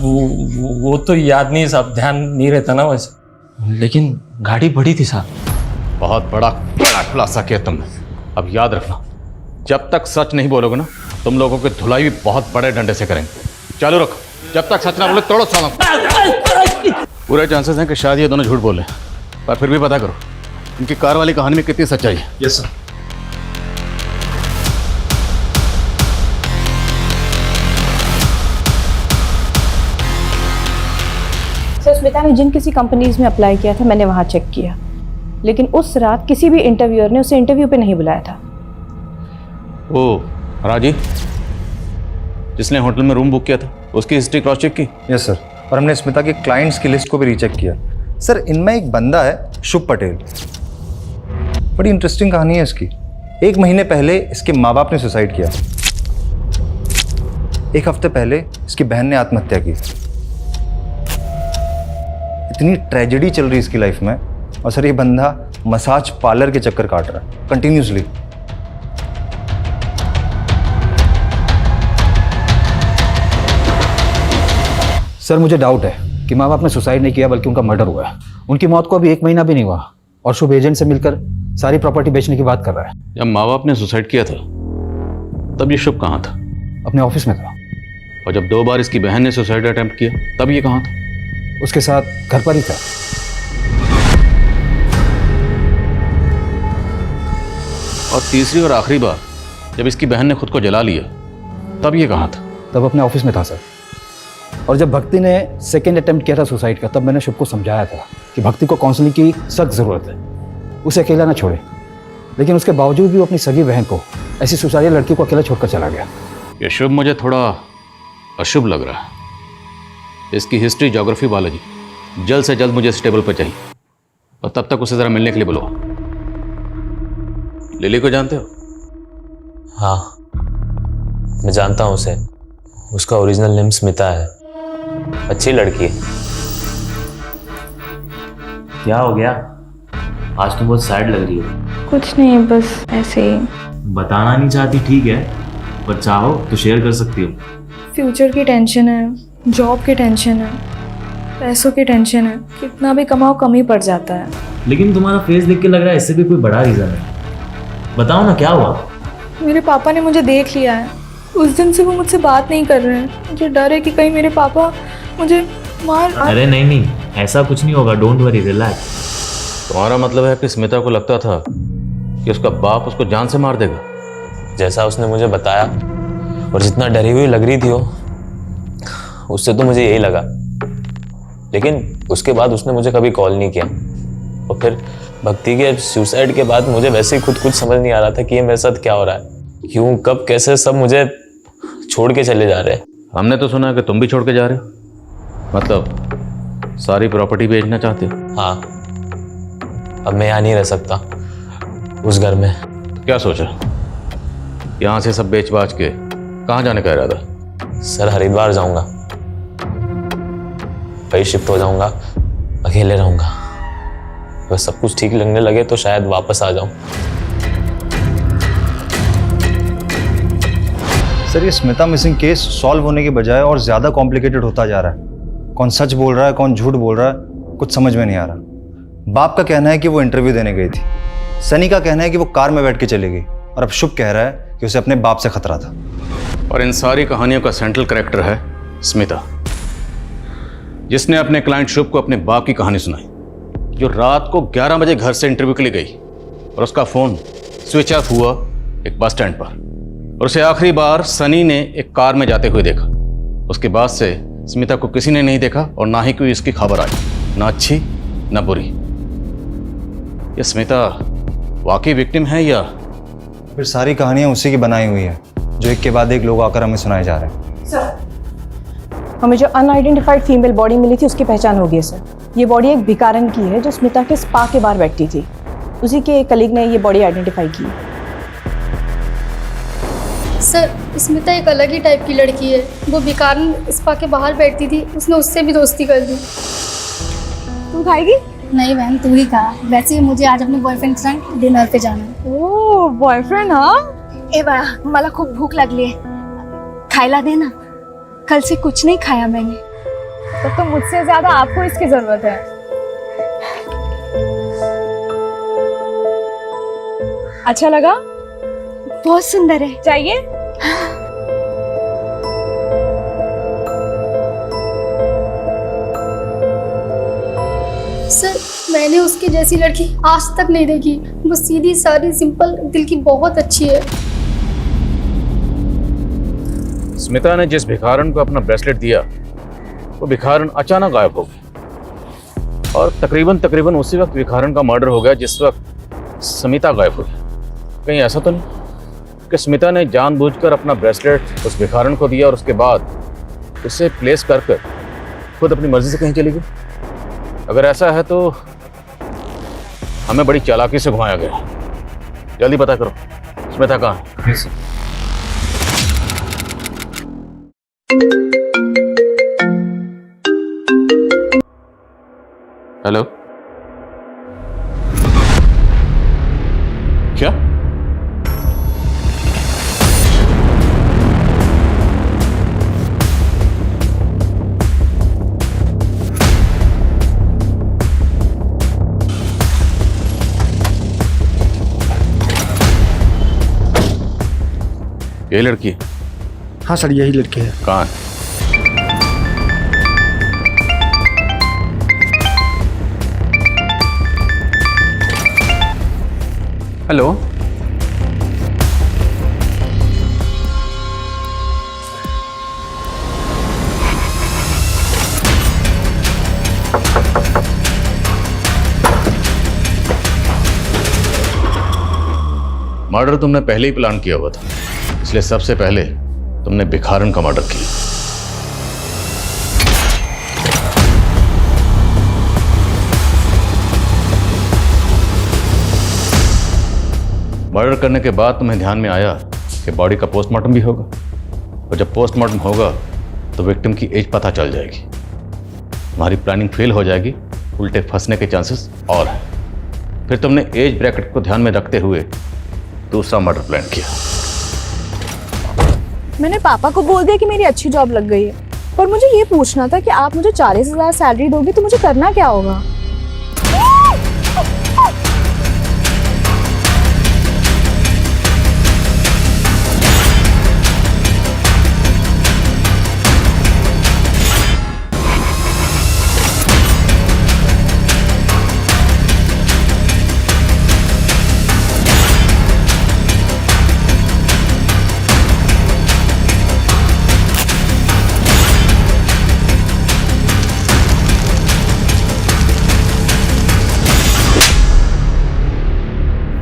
वो तो याद नहीं साहब, ध्यान नहीं रहता ना वैसे। लेकिन गाड़ी बड़ी थी साहब। बहुत बड़ा खुलासा किया तुमने। अब याद रखना, जब तक सच नहीं बोलोगे ना, तुम लोगों की धुलाई भी बहुत बड़े डंडे से करेंगे। चालू रखो, जब तक सच ना बोले तोड़ो सालों। पूरे चांसेस हैं कि शायद ये दोनों झूठ बोले, पर फिर भी पता करो इनकी कार वाली कहानी में कितनी सच्चाई है। Yes sir. सर स्मिता ने जिन किसी कंपनीज में अप्लाई किया था मैंने वहाँ चेक किया, लेकिन उस रात किसी भी इंटरव्यूअर ने उसे इंटरव्यू पे नहीं बुलाया था। ओ राजी, जिसने होटल में रूम बुक किया था, उसकी हिस्ट्री क्रॉस चेक की? यस सर, और हमने स्मिता के क्लाइंट्स की लिस्ट को भी रीचेक किया। सर इनमें एक बंदा है शुभ पटेल, बड़ी इंटरेस्टिंग कहानी है इसकी। 1 महीने पहले इसके माँ बाप ने सुसाइड किया, 1 हफ्ते पहले इसकी बहन ने आत्महत्या की। इतनी ट्रेजेडी चल रही है इसकी लाइफ में, और सर ये बंदा मसाज पार्लर के चक्कर काट रहा है कंटिन्यूसली। सर मुझे डाउट है कि माँ बाप ने सुसाइड नहीं किया बल्कि उनका मर्डर हुआ है। उनकी मौत को अभी 1 महीना भी नहीं हुआ और शुभ एजेंट से मिलकर सारी प्रॉपर्टी बेचने की बात कर रहा है। जब माँ बाप ने सुसाइड किया था तब ये शुभ कहाँ था? अपने ऑफिस में था। और जब 2 बार इसकी बहन ने सुसाइड अटेम्प्ट किया तब ये कहाँ था? उसके साथ घर पर ही था। और तीसरी और आखिरी बार जब इसकी बहन ने खुद को जला लिया तब ये कहाँ था? तब अपने ऑफिस में था सर। और जब भक्ति ने सेकेंड अटेम्प्ट किया था सुसाइड का, तब मैंने शुभ को समझाया था कि भक्ति को काउंसलिंग की सख्त ज़रूरत है, उसे अकेला ना छोड़े। लेकिन उसके बावजूद भी वो अपनी सगी बहन को, ऐसी सुसाइड लड़की को अकेला छोड़कर चला गया। ये शुभ मुझे थोड़ा अशुभ लग रहा है। इसकी हिस्ट्री, ज्योग्राफी, बायोलॉजी जल्द से जल्द मुझे इस टेबल पर चाहिए, और तब तक उसे ज़रा मिलने के लिए बुलाओ। लिली को जानते हो? हाँ, मैं जानता हूँ उसे। उसका ओरिजिनल नेम स्मिता है। अच्छी लड़की है। क्या हो गया? आज तुम बहुत सैड लग रही हो। कुछ नहीं, बस ऐसे ही। बताना नहीं चाहती ठीक है, पर चाहो तो शेयर कर सकती हो। फ्यूचर की टेंशन है, जॉब की टेंशन है, पैसों की टेंशन है। कितना भी कमाओ कम ही पड़ जाता है। लेकिन तुम्हारा फेस देख के लग रहा है इससे भी कोई बड़ा रीजन है। बताओ ना क्या हुआ? मेरे पापा ने मुझे देख लिया है। उस दिन से वो मुझसे बात नहीं कर रहे हैं। मुझे डर है कि कहीं मेरे पापा मुझे मार। अरे नहीं, ऐसा कुछ नहीं होगा। Don't worry, relax. तुम्हारा मतलब है कि स्मिता को लगता था कि उसका बाप उसको जान से मार देगा? जैसा उसने मुझे बताया और जितना डरी हुई लग रही थी वो, उससे तो मुझे यही लगा। लेकिन उसके बाद उसने मुझे कभी कॉल नहीं किया। और फिर भक्ति के सुसाइड के बाद मुझे वैसे ही खुद कुछ समझ नहीं आ रहा था कि ये मेरे साथ क्या हो रहा है, क्यों, कब, कैसे सब मुझे छोड़ के चले जा रहे हैं। हमने तो सुना कि तुम भी छोड़ के जा रहे हो, मतलब सारी प्रॉपर्टी बेचना चाहते हो? हाँ, अब मैं यहाँ नहीं रह सकता उस घर में। क्या सोचा? यहाँ से सब बेच बाच के कहाँ जाने का इरादा? सर हरिद्वार जाऊंगा, वही शिफ्ट हो जाऊंगा, अकेले रहूंगा। अगर सब कुछ ठीक लगने लगे तो शायद वापस आ जाऊं। सर ये स्मिता मिसिंग केस सॉल्व होने के बजाय और ज़्यादा कॉम्प्लिकेटेड होता जा रहा है। कौन सच बोल रहा है, कौन झूठ बोल रहा है, कुछ समझ में नहीं आ रहा। बाप का कहना है कि वो इंटरव्यू देने गई थी, सनी का कहना है कि वो कार में बैठ के चली गई, और अब शुभ कह रहा है कि उसे अपने बाप से खतरा था। और इन सारी कहानियों का सेंट्रल कैरेक्टर है स्मिता, जिसने अपने क्लाइंट शुभ को अपने बाप की कहानी सुनाई, जो रात को 11 बजे घर से इंटरव्यू के लिए गई और उसका फोन स्विच ऑफ हुआ एक बस स्टैंड पर, और उसे आखिरी बार सनी ने एक कार में जाते हुए देखा। उसके बाद से स्मिता को किसी ने नहीं देखा और ना ही कोई इसकी खबर आई, ना अच्छी ना बुरी। ये स्मिता वाकई विक्टिम है या फिर सारी कहानियां उसी की बनाई हुई है, जो एक के बाद एक लोग आकर हमें सुनाए जा रहे हैं? सर हमें जो अनआइडेंटिफाइड फीमेल बॉडी मिली थी उसकी पहचान हो गई है सर। ये बॉडी एक भिखारन की है जो स्मिता के स्पा के बाहर बैठती थी। उसी के एक कलीग ने ये बॉडी आइडेंटिफाई की। सर स्मिता एक अलग ही टाइप की लड़की है। वो बेकार स्पा के बाहर बैठती थी, उसने उससे भी दोस्ती कर दी। तू खाएगी? नहीं बहन, तू ही खा। वैसे मुझे आज अपने बॉयफ्रेंड के संग डिनर पे जाना है। ओ बॉयफ्रेंड? हाँ ए बा, मला खूप भूक लागली है, खायला दे ना। कल से कुछ नहीं खाया मैंने। तो मुझसे ज्यादा आपको इसकी जरूरत है। अच्छा लगा? बहुत सुंदर है। चाहिए? सर मैंने उसकी जैसी लड़की आज तक नहीं देखी। वो सीधी सादी सिंपल दिल की बहुत अच्छी है। स्मिता ने जिस भिखारन को अपना ब्रेसलेट दिया वो भिखारन अचानक गायब हो गया और तकरीबन उसी वक्त भिखारन का मर्डर हो गया जिस वक्त स्मिता गायब हो गई। कहीं ऐसा तो नहीं कि स्मिता ने जानबूझकर अपना ब्रेसलेट उस भिखारन को दिया और उसके बाद उसे प्लेस कर खुद अपनी मर्जी से कहीं चली गई? अगर ऐसा है तो हमें बड़ी चालाकी से घुमाया गया। जल्दी पता करो स्मिता कहाँ है। हेलो, क्या? ये लड़की है? हाँ सर यही लड़की है। कहाँ है? हेलो, मर्डर तुमने पहले ही प्लान किया हुआ था, इसलिए सबसे पहले तुमने भिखारन का मर्डर किया। मर्डर करने के बाद तुम्हें ध्यान में आया कि बॉडी का पोस्टमार्टम भी होगा और जब पोस्टमार्टम होगा तो विक्टिम की एज पता चल जाएगी। तुम्हारी प्लानिंग फेल हो जाएगी, उल्टे फंसने के चांसेस और हैं। फिर तुमने एज ब्रैकेट को ध्यान में रखते हुए दूसरा मर्डर प्लान किया। मैंने पापा को बोल दिया कि मेरी अच्छी जॉब लग गई है, पर मुझे ये पूछना था कि आप मुझे 40,000 सैलरी दोगे तो मुझे करना क्या होगा?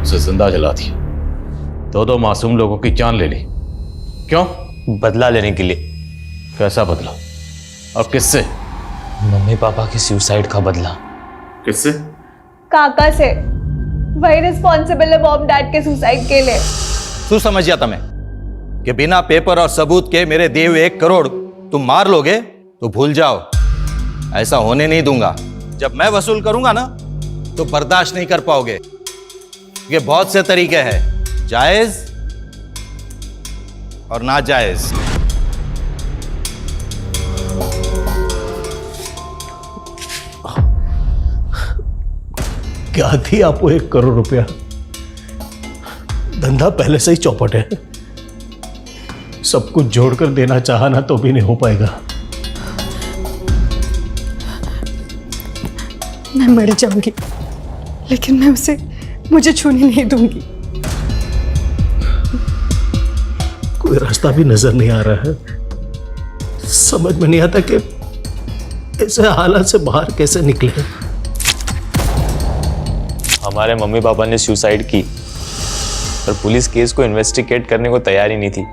उसे जिंदा जला दिया, दो मासूम लोगों की जान ले ली। क्यों? बदला लेने के लिए। कैसा बदला और किससे? मम्मी पापा के सुसाइड का बदला। किससे? काका से। वही रिस्पॉन्सिबल है मॉम डैड के सुसाइड के लिए। तू समझ जा तुम्हें कि बिना पेपर और सबूत के मेरे दिए हुए 1 करोड़ तुम मार लोगे तो भूल जाओ, ऐसा होने नहीं दूंगा। जब मैं वसूल करूंगा ना तो बर्दाश्त नहीं कर पाओगे। ये बहुत से तरीके हैं, जायज और नाजायज। क्या थी आपको 1 करोड़ रुपया? धंधा पहले से ही चौपट है, सब कुछ जोड़कर देना चाहा ना तो भी नहीं हो पाएगा। मैं मर जाऊंगी लेकिन मैं उसे मुझे छूने नहीं दूंगी। कोई रास्ता भी नजर नहीं आ रहा है, समझ में नहीं आता कि ऐसे हालात से बाहर कैसे निकले। हमारे मम्मी पापा ने सुसाइड की पर पुलिस केस को इन्वेस्टिगेट करने को तैयार ही नहीं थी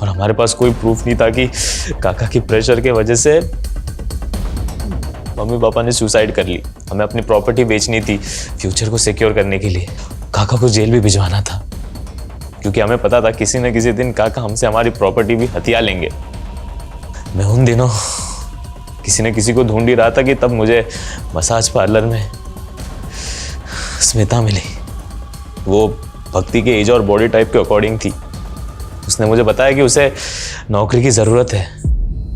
और हमारे पास कोई प्रूफ नहीं था कि काका की प्रेशर के वजह से मम्मी पापा ने सुसाइड कर ली। हमें अपनी प्रॉपर्टी बेचनी थी फ्यूचर को सिक्योर करने के लिए। काका को जेल भी भिजवाना था क्योंकि हमें पता था किसी न किसी दिन काका हमसे हमारी प्रॉपर्टी भी हथिया लेंगे। मैं उन दिनों किसी न किसी को ढूंढ ही रहा था कि तब मुझे मसाज पार्लर में स्मिता मिली। वो भक्ति के एज और बॉडी टाइप के अकॉर्डिंग थी। उसने मुझे बताया कि उसे नौकरी की ज़रूरत है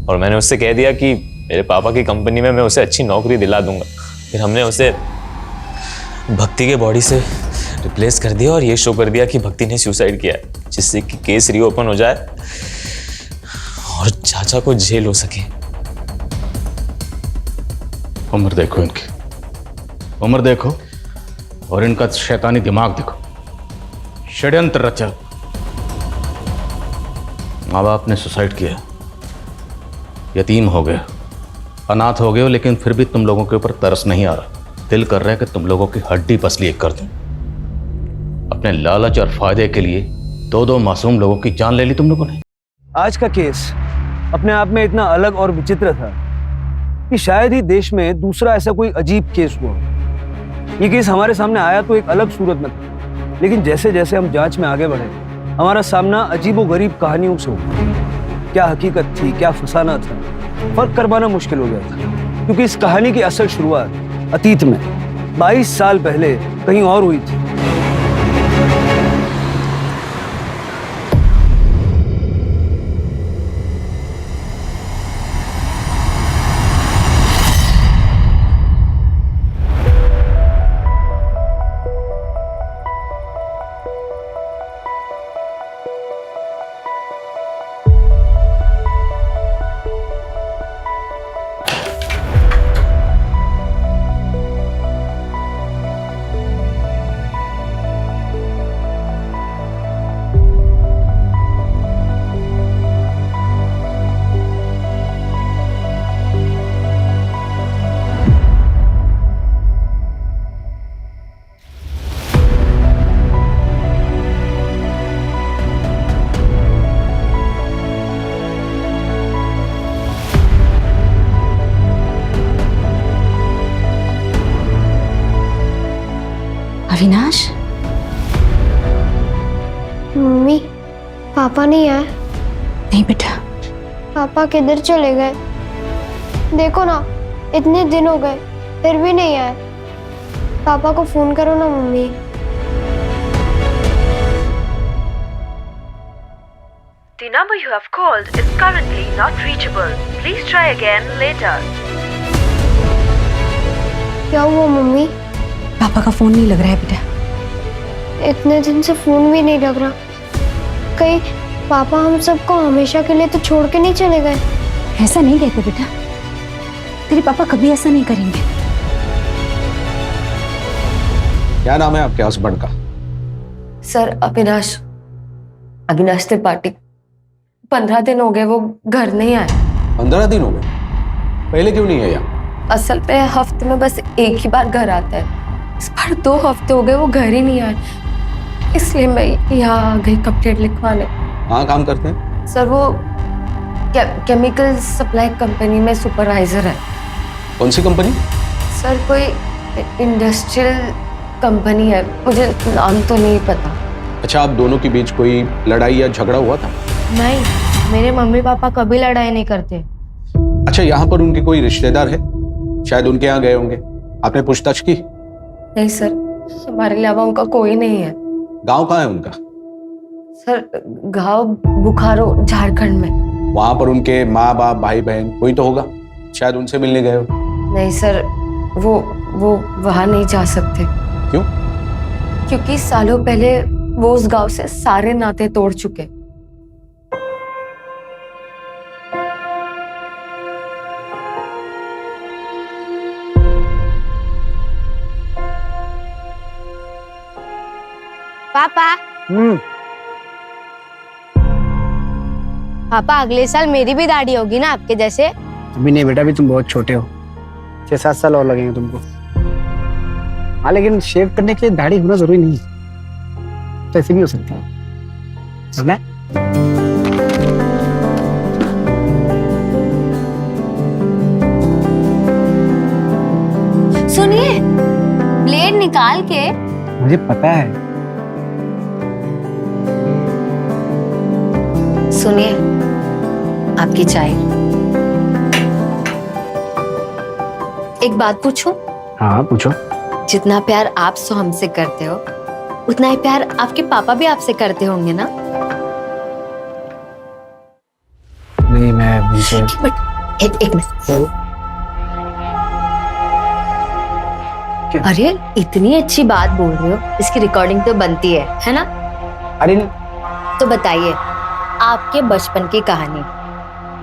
और मैंने उससे कह दिया कि मेरे पापा की कंपनी में मैं उसे अच्छी नौकरी दिला दूंगा। फिर हमने उसे भक्ति के बॉडी से रिप्लेस कर दिया और ये शो कर दिया कि भक्ति ने सुसाइड किया है, जिससे कि केस रीओपन हो जाए और चाचा को जेल हो सके। उम्र देखो इनकी, उम्र देखो और इनका शैतानी दिमाग देखो। षड्यंत्र रचा, माँ बाप ने सुसाइड किया, यतीम हो गए, अनाथ हो गए, लेकिन फिर भी तुम लोगों के ऊपर तरस नहीं आ रहा। दिल कर रहा है कि तुम लोगों की हड्डी पसली एक कर दूं। अपने लालच और फायदे के लिए दो मासूम लोगों की जान ले ली तुम लोगों ने। आज का केस अपने आप में इतना अलग और विचित्र था कि शायद ही देश में दूसरा ऐसा कोई अजीब केस हुआ। ये केस हमारे सामने आया तो एक अलग सूरत में था, लेकिन जैसे जैसे हम जांच में आगे बढ़े हमारा सामना अजीबोगरीब कहानियों से हुआ। क्या हकीकत थी, क्या फसाना था, फर्क कर पाना मुश्किल हो गया था, क्योंकि इस कहानी की असल शुरुआत अतीत में 22 साल पहले कहीं और हुई थी। अविनाश, मम्मी, पापा नहीं आए? नहीं बेटा। पापा किधर चले गए? देखो ना, इतने दिन हो गए फिर भी नहीं आए। पापा को फोन करो ना mummy. The number you have called is currently not reachable. Please try again later. क्या हुआ मम्मी? पापा का फोन नहीं लग रहा है बेटा। इतने दिन से फोन भी नहीं लग रहा। कहीं पापा हम सबको हमेशा के लिए तो छोड़ के नहीं चले गए? ऐसा नहीं कहते बेटा, तेरे पापा कभी ऐसा नहीं करेंगे। क्या नाम है आपके हस्बैंड का? सर अविनाश, अविनाश त्रिपाठी। 15 दिन हो गए वो घर नहीं आए। 15 दिन हो गए? पहले क्यों नहीं है यहाँ? असल पे हफ्ते में बस एक ही बार घर आता है। इस बार 2 हफ्ते हो गए वो घर ही नहीं आए, इसलिए मैं यहाँ आ गई कंप्लेंट लिखवाने। कहाँ काम करते हैं? सर वो केमिकल सप्लाई कंपनी में सुपरवाइजर है। कौन सी कंपनी? सर कोई इंडस्ट्रियल कंपनी है, मुझे नाम तो नहीं पता। अच्छा, आप दोनों के बीच कोई लड़ाई या झगड़ा हुआ था? नहीं, मेरे मम्मी पापा कभी लड़ाई नहीं करते। अच्छा, यहाँ पर उनके कोई रिश्तेदार है? शायद उनके यहाँ गए होंगे, आपने पूछताछ की? नहीं सर, हमारे अलावा उनका कोई नहीं है। गांव कहाँ है उनका? सर गांव बुखारो, झारखंड में। वहां पर उनके माँ बाप भाई बहन कोई तो होगा, शायद उनसे मिलने गए हो। नहीं सर, वो वहां नहीं जा सकते। क्यों? क्योंकि सालों पहले वो उस गांव से सारे नाते तोड़ चुके। पापा, पापा अगले साल मेरी भी दाढ़ी होगी ना आपके जैसे? अभी नहीं बेटा, अभी तुम बहुत छोटे हो, 6-7 साल और लगेंगे तुमको। हाँ, लेकिन शेव करने के लिए दाढ़ी होना जरूरी नहीं, तो ऐसे भी हो सकता है। समझा? सुनिए, ब्लेड निकाल के। मुझे पता है। सुनिए, आपकी चाय। एक बात पूछूं? हाँ पूछो। जितना प्यार आप हमसे करते हो, उतना ही प्यार आपके पापा भी आपसे करते होंगे ना? नहीं, मैं उनसे एक मिनट। अरे इतनी अच्छी बात बोल रहे हो, इसकी रिकॉर्डिंग तो बनती है ना? अरे तो बताइए आपके बचपन की कहानी।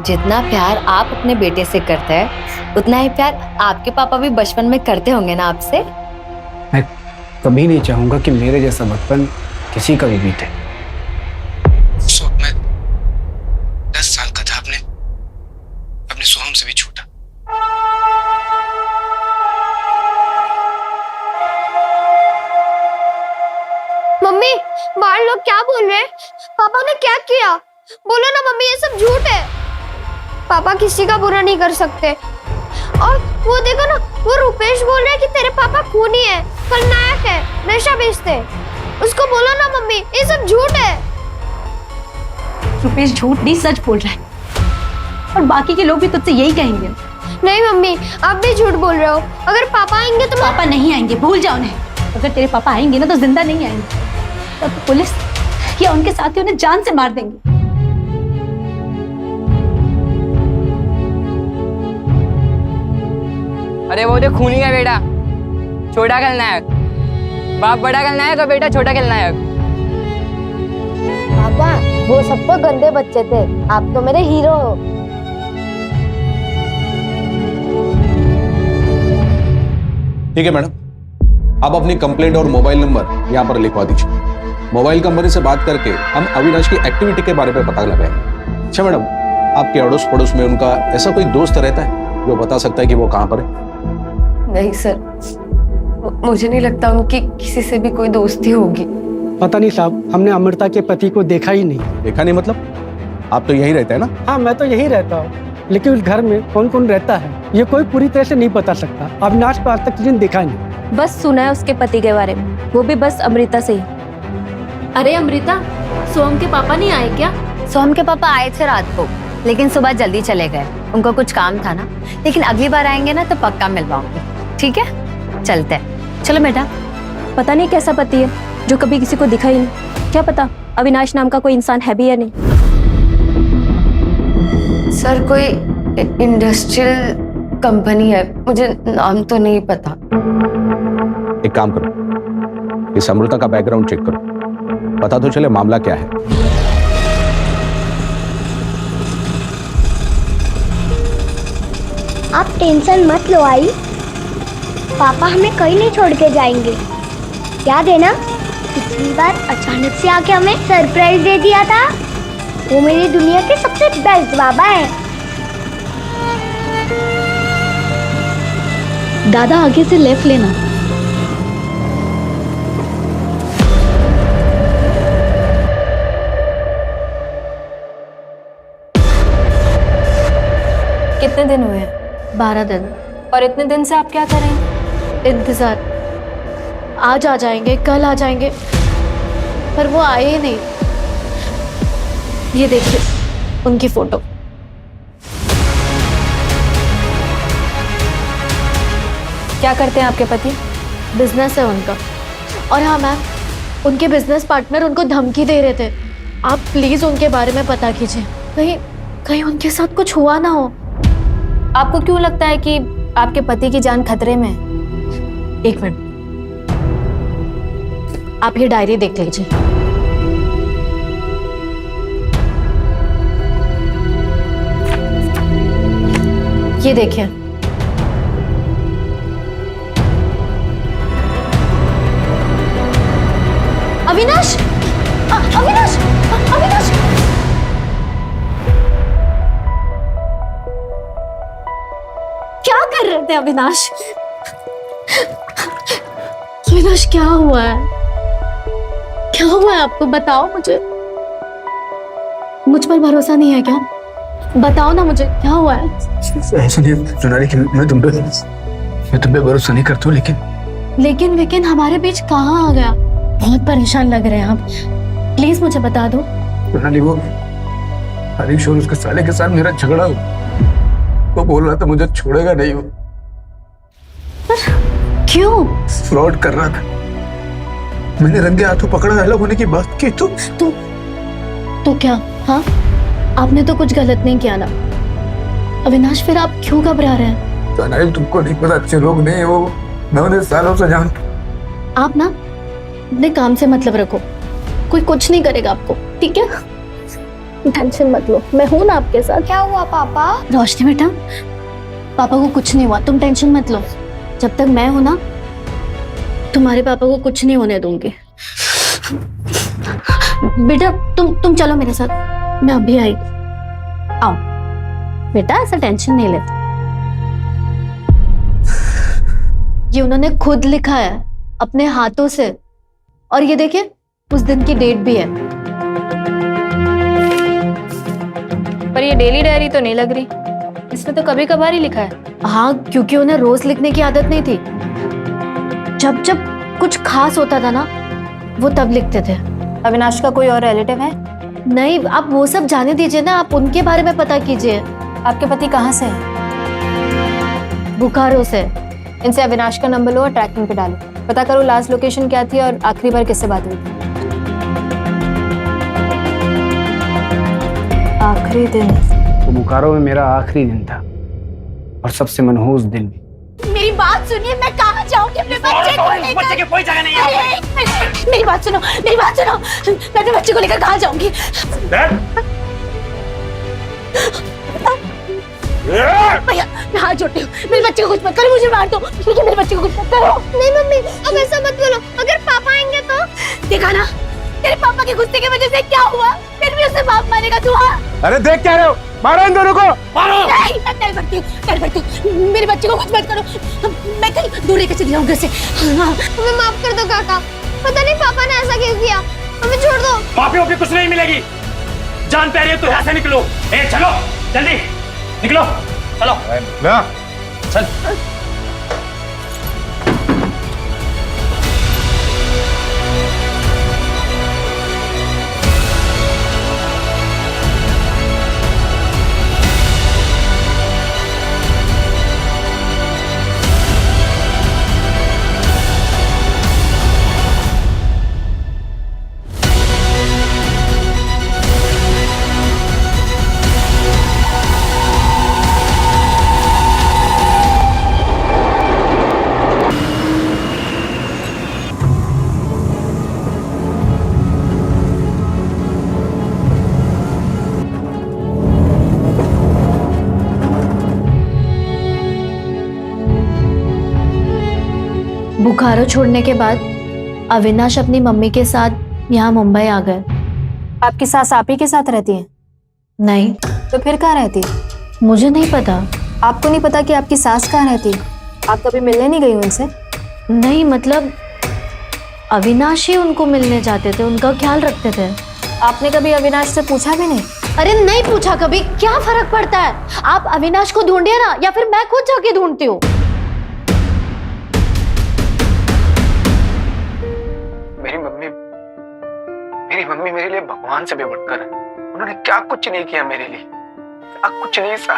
जितना प्यार आप अपने बेटे से करते हैं उतना ही प्यार आपके पापा भी बचपन में करते होंगे ना आपसे? मैं कभी नहीं चाहूंगा कि मेरे जैसा बचपन किसी का भी बीते। उस वक्त मैं 10 साल का था, अपने सोहम से भी छोटा। मम्मी, बाहर लोग क्या बोल रहे हैं? पापा ने क्या किया? बोलो ना मम्मी, ये सब झूठ है। पापा किसी का बुरा नहीं कर सकते। और वो देखो ना, वो रुपेश बोल रहा है कि तेरे पापा खूनी है, खलनायक है, नशा बेचते हैं। उसको बोलो ना मम्मी, ये सब झूठ है। रुपेश झूठ नहीं सच बोल रहा है, और बाकी के लोग भी तुझसे यही कहेंगे। नहीं मम्मी, आप भी झूठ बोल रहे हो। अगर पापा आएंगे तो पापा नहीं आएंगे, भूल जाओ उन्हें। अगर तेरे पापा आएंगे ना तो जिंदा नहीं आएंगे, तब तो पुलिस या उनके साथी उन्हें जान से मार देंगे। अरे वो जो खूनी का बेटा, छोटा खलनायक। बाप बड़ा खलनायक और बेटा छोटा खलनायक। पापा, वो सब तो गंदे बच्चे थे, आप तो मेरे हीरो हो। ठीक है मैडम, आप अपनी कंप्लेंट और मोबाइल नंबर यहाँ पर लिखवा दीजिए। मोबाइल कंपनी से बात करके हम अविनाश की एक्टिविटी के बारे में पता लगाएंगे। अच्छा मैडम, आपके अड़ोस पड़ोस में उनका ऐसा कोई दोस्त रहता है जो बता सकता है कि वो कहाँ पर है? नहीं सर, मुझे नहीं लगता उनकी किसी से भी कोई दोस्ती होगी। पता नहीं साहब, हमने अमृता के पति को देखा ही नहीं। देखा नहीं मतलब? आप तो यहीं रहते हैं ना? हाँ, मैं तो यहीं रहता हूँ, लेकिन उस घर में कौन कौन रहता है ये कोई पूरी तरह से नहीं बता सकता। अविनाश को आज तक किसी ने देखा नहीं। बस सुना है उसके पति के बारे में, वो भी बस अमृता से ही। अरे अमृता, सोहम के पापा नहीं आए क्या? सोहम के पापा आए थे रात को, लेकिन सुबह जल्दी चले गए। उनको कुछ काम था ना, लेकिन अगली बार आएंगे ना तो पक्का मिलवाऊंगी। ठीक है, चलते हैं। चलो बेटा। पता नहीं कैसा पति है जो कभी किसी को दिखा ही नहीं। क्या पता अविनाश नाम का कोई इंसान है भी या नहीं। सर, कोई इंडस्ट्रियल कंपनी है, मुझे नाम तो नहीं पता। एक काम करो, इस अमृता का बैकग्राउंड चेक करो, पता तो चले मामला क्या है। आप टेंशन मत लो आई, पापा हमें कहीं नहीं छोड़ के जाएंगे। याद है ना, पिछली बार अचानक से आके हमें सरप्राइज दे दिया था। वो मेरी दुनिया के सबसे बेस्ट बाबा है। दादा, आगे से लेफ्ट लेना। कितने दिन हुए हैं? 12 दिन। और इतने दिन से आप क्या कर रहे हैं? इंतजार, आज आ जाएंगे, कल आ जाएंगे, पर वो आए ही नहीं। ये देखिए उनकी फोटो। क्या करते हैं आपके पति? बिजनेस है उनका। और हाँ मैम, उनके बिजनेस पार्टनर उनको धमकी दे रहे थे। आप प्लीज उनके बारे में पता कीजिए, कहीं उनके साथ कुछ हुआ ना हो। आपको क्यों लगता है कि आपके पति की जान खतरे में है? एक मिनट, आप ये डायरी देख लीजिए। ये देखिए, अविनाश, अविनाश, अविनाश, क्या कर रहे थे अविनाश? अविनाश, क्या हुआ है? क्या हुआ है आपको? बताओ मुझे। मुझ पर भरोसा नहीं है क्या? बताओ ना मुझे, क्या हुआ है? ऐसा नहीं सोनाली कि मैं तुम पे भरोसा नहीं करता हूँ, लेकिन हमारे बीच कहाँ आ गया? बहुत परेशान लग रहे हैं आप, प्लीज मुझे बता दो। सोनाली, वो हरीश और उसके साले के साथ मेरा झगड़ा हो, वो बोल रहा था मुझे छोड़ेगा नहीं। वो क्यों? फ्रॉड कर रहा था। मैंने रंगे हाथों पकड़ा, अलग होने की बात की तो क्या? हाँ, आपने तो कुछ गलत नहीं किया ना अविनाश, फिर आप क्यों घबरा रहे हैं? सोनाली, तुमको नहीं पता, अच्छे लोग नहीं, वो मैं उन्हें सालों से जानता। आप ना अपने काम से मतलब रखो, कोई कुछ नहीं करेगा आपको, ठीक है? टेंशन मत लो, मैं हूं ना आपके साथ। क्या हुआ पापा? रोशनी बेटा, पापा को कुछ नहीं हुआ, तुम टेंशन मत लो। जब तक मैं हूं ना, तुम्हारे पापा को कुछ नहीं होने दूंगी। बेटा तुम चलो मेरे साथ, मैं अभी आई। आओ बेटा, ऐसा टेंशन नहीं लेते। ये उन्होंने खुद लिखा है अपने हाथों से, और ये देखिए उस दिन की डेट भी है। पर ये डेली डायरी तो नहीं लग रही, इसमें तो कभी कभार ही लिखा है। हाँ, क्योंकि उन्हें रोज लिखने की आदत नहीं थी। जब जब कुछ खास होता था ना, वो तब लिखते थे। अविनाश का कोई और रिलेटिव है? नहीं, आप वो सब जाने दीजिए ना, आप उनके बारे में पता कीजिए। आपके पति कहाँ से हैं? बुखारो से। इनसे अविनाश का नंबर लो और ट्रैकिंग पे डालो, पता करो लास्ट लोकेशन क्या थी और आखिरी बार किससे बात हुई थी। आखिरी दिन तो बुखारो में मेरा आखिरी दिन था, और सबसे मनहूस दिन भी। मेरी बात सुनिए, मैं कहाँ जाऊंगी अपने बच्चे को लेकर? बच्चे की कोई जगह नहीं है। मेरी बात सुनो, मेरी बात सुनो, मैं अपने बच्चे को लेकर कहाँ जाऊंगी? भैया मैं हाथ जोड़ती हूँ, मेरे बच्चे को कुछ मत करो, मुझे मार दो, ठीक है? मेरे बच्चे को कुछ मत करो। नहीं मम्मी, अब ऐसा मत बोलो, अगर पापा आएंगे तो? देखा ना तेरे पापा के गुस्से की वजह से क्या हुआ, फिर भी उसे बाप मारेगा तू? हाँ अरे देख क्या रहे हो, मारो इन दोनों को, मारो। नहीं, मैं डर बढ़ती हूँ, मेरे बच्चे को कुछ मत करो, मैं कहीं दूर लेकर चली जाऊँ घर से। हमें माफ कर दो काका, पता नहीं पापा ने ऐसा क्यों किया, हमें छोड़ दो। माफी वाफी कुछ नहीं मिलेगी, जान प्यारी है तो यहाँ से निकलो। ए चलो जल्दी निकलो, चलो चल। बुखारो छोड़ने के बाद अविनाश अपनी मम्मी के साथ यहाँ मुंबई आ गए। आपकी सास आप ही के साथ रहती है? नहीं। तो फिर कहाँ रहती है? मुझे नहीं पता। आपको नहीं पता कि आपकी सास कहाँ रहती है? आप कभी मिलने नहीं गई उनसे? नहीं, मतलब अविनाश ही उनको मिलने जाते थे, उनका ख्याल रखते थे। आपने कभी अविनाश से पूछा भी नहीं? अरे नहीं पूछा कभी, क्या फर्क पड़ता है? आप अविनाश को ढूंढिए ना, या फिर मैं खुद जाके ढूंढती हूँ। मेरी मम्मी मेरे लिए भगवान से भी बढ़कर है। उन्होंने क्या कुछ नहीं किया मेरे लिए, क्या कुछ नहीं सहा।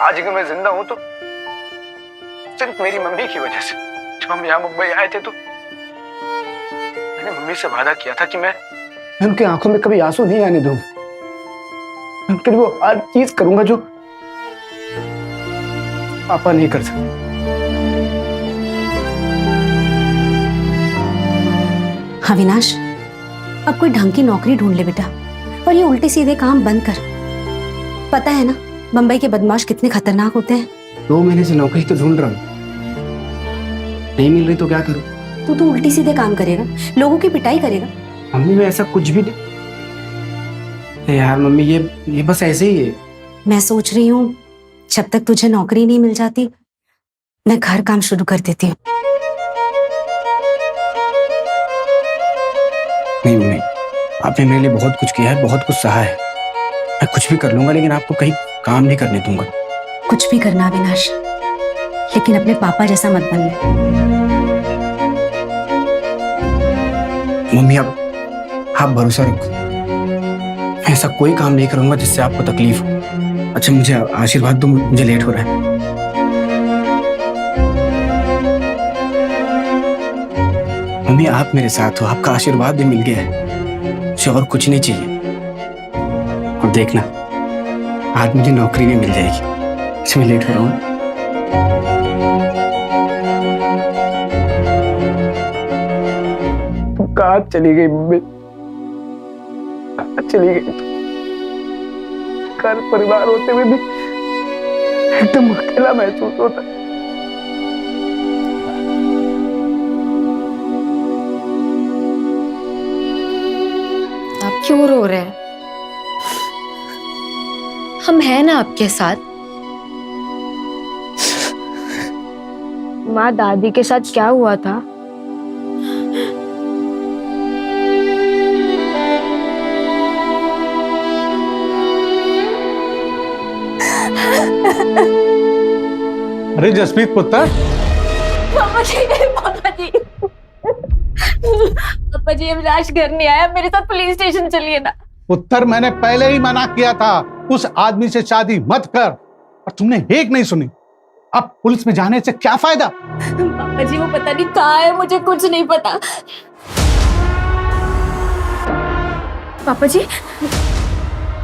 आज अगर मैं जिंदा हूं तो सिर्फ मेरी मम्मी की वजह से। जब हम यहाँ मुंबई आए थे तो मैंने मम्मी से वादा किया था कि मैं उनकी आंखों में कभी आंसू नहीं आने दूंगा। मैं उनके लिए वो हर चीज करूंगा जो पापा नहीं कर सकते। अविनाश, अब कोई ढंग की नौकरी ढूंढ ले बेटा, और ये उल्टे सीधे काम बंद कर। पता है ना मुंबई के बदमाश कितने खतरनाक होते हैं। 2 महीने से नौकरी तो ढूंढ रहा हूँ, नहीं मिल रही तो क्या करूँ? तू तो उल्टे सीधे काम करेगा, लोगों की पिटाई करेगा। मम्मी मैं ऐसा कुछ भी नहीं। यार मम्मी ये बस ऐसे ही है। मैं सोच रही हूँ जब तक तुझे नौकरी नहीं मिल जाती, मैं घर काम शुरू कर देती हूँ। नहीं मम्मी, आपने मेरे लिए बहुत कुछ किया है, बहुत कुछ सहा है। मैं कुछ भी कर लूंगा, लेकिन आपको कहीं काम नहीं करने दूंगा। कुछ भी करना अविनाश, लेकिन अपने पापा जैसा मत बनना। मम्मी आप भरोसा रखो, मैं ऐसा कोई काम नहीं करूंगा जिससे आपको तकलीफ हो। अच्छा मुझे आशीर्वाद दो, मुझे लेट हो रहा है। मम्मी आप मेरे साथ हो, आपका आशीर्वाद भी मिल गया है, मुझे और कुछ नहीं चाहिए। और देखना आज मुझे नौकरी भी मिल जाएगी। इसमें लेट हो रहा हूँ। कहाँ चली गई मम्मी? कहाँ चली गई? घर परिवार होते हुए भी एकदम अकेला महसूस होता है। आप क्यों रो रहे हैं? हम हैं ना आपके साथ। माँ, दादी के साथ क्या हुआ था? अरे जसप्रीत पुत्र, पापा जी, पापा जी, पापा जी, अविनाश घर नहीं आया, मेरे साथ पुलिस स्टेशन चलिए ना। पुत्र मैंने पहले ही मना किया था उस आदमी से शादी मत कर, और तुमने एक नहीं सुनी। अब पुलिस में जाने से क्या फायदा? पापा जी वो पता नहीं कहाँ है, मुझे कुछ नहीं पता। पापा जी,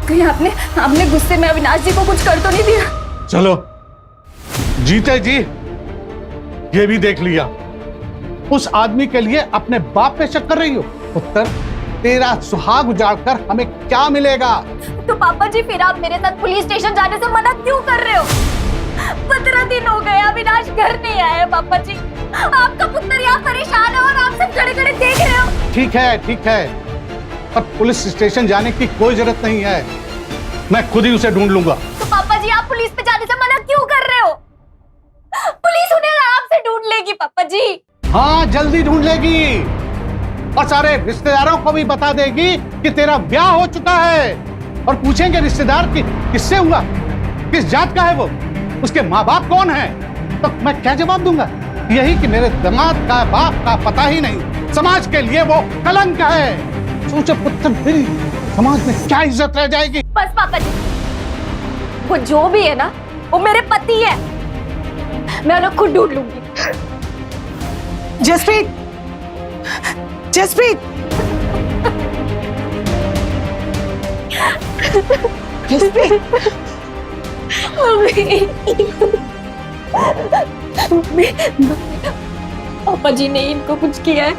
कहीं आपने गुस्से में अविनाश जी को कुछ कर तो नहीं दिया? चलो जीते जी ये भी देख लिया। उस आदमी के लिए अपने बाप पे शक कर रही हो। पुत्र, तेरा सुहाग उजाड़कर हमें क्या मिलेगा? तो पापा जी फिर आप मेरे साथ पुलिस स्टेशन जाने से मना क्यों कर रहे हो? 15 दिन हो गए अविनाश घर नहीं आया। पापा जी, आपका पुत्र यहाँ परेशान है और आप सब खड़े खड़े देख रहे हो। ठीक है, पर पुलिस स्टेशन जाने की कोई जरूरत नहीं है, मैं खुद ही उसे ढूंढ लूंगा। तो पापा जी आप पुलिस पे जाने से मना क्यों कर रहे हो? पुलिस उन्हें आराम से ढूंढ लेगी पापा जी। हाँ, जल्दी ढूंढ लेगी और सारे रिश्तेदारों को भी बता देगी कि तेरा ब्याह हो चुका है। और पूछेंगे रिश्तेदार कि किससे हुआ, किस जात का है वो, उसके माँ बाप कौन है, तो मैं क्या जवाब दूंगा? यही कि मेरे दामाद का बाप का पता ही नहीं, समाज के लिए वो कलंक है। सोचो पुत्र, मेरी समाज में क्या इज्जत रह जाएगी? बस पापा जी, वो जो भी है ना, वो मेरे पति है, मैं उन्हें खुद ढूंढ लूंगी। जसप्रीत, जसप्रीत, जसप्रीत, पापा जी ने इनको कुछ किया है।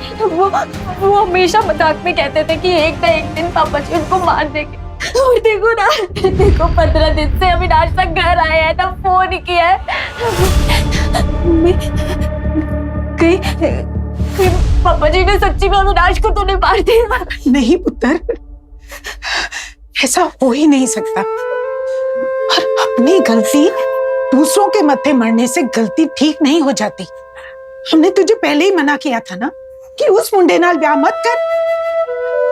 वो हमेशा मजाक में कहते थे कि एक ना एक दिन पापा जी उनको मार देंगे। और देखो ना, देखो 15 दिन से अविनाश तक घर आया है, ना फोन किया है। कहीं पापा जी ने सच्ची में अविनाश को तो नहीं मार दिया? नहीं पुत्र, ऐसा हो ही नहीं सकता। और अपनी गलती दूसरों के मत्थे मरने से गलती ठीक नहीं हो जाती। हमने तुझे पहले ही मना किया था ना कि उस मुंडे नाल ब्याह मत कर,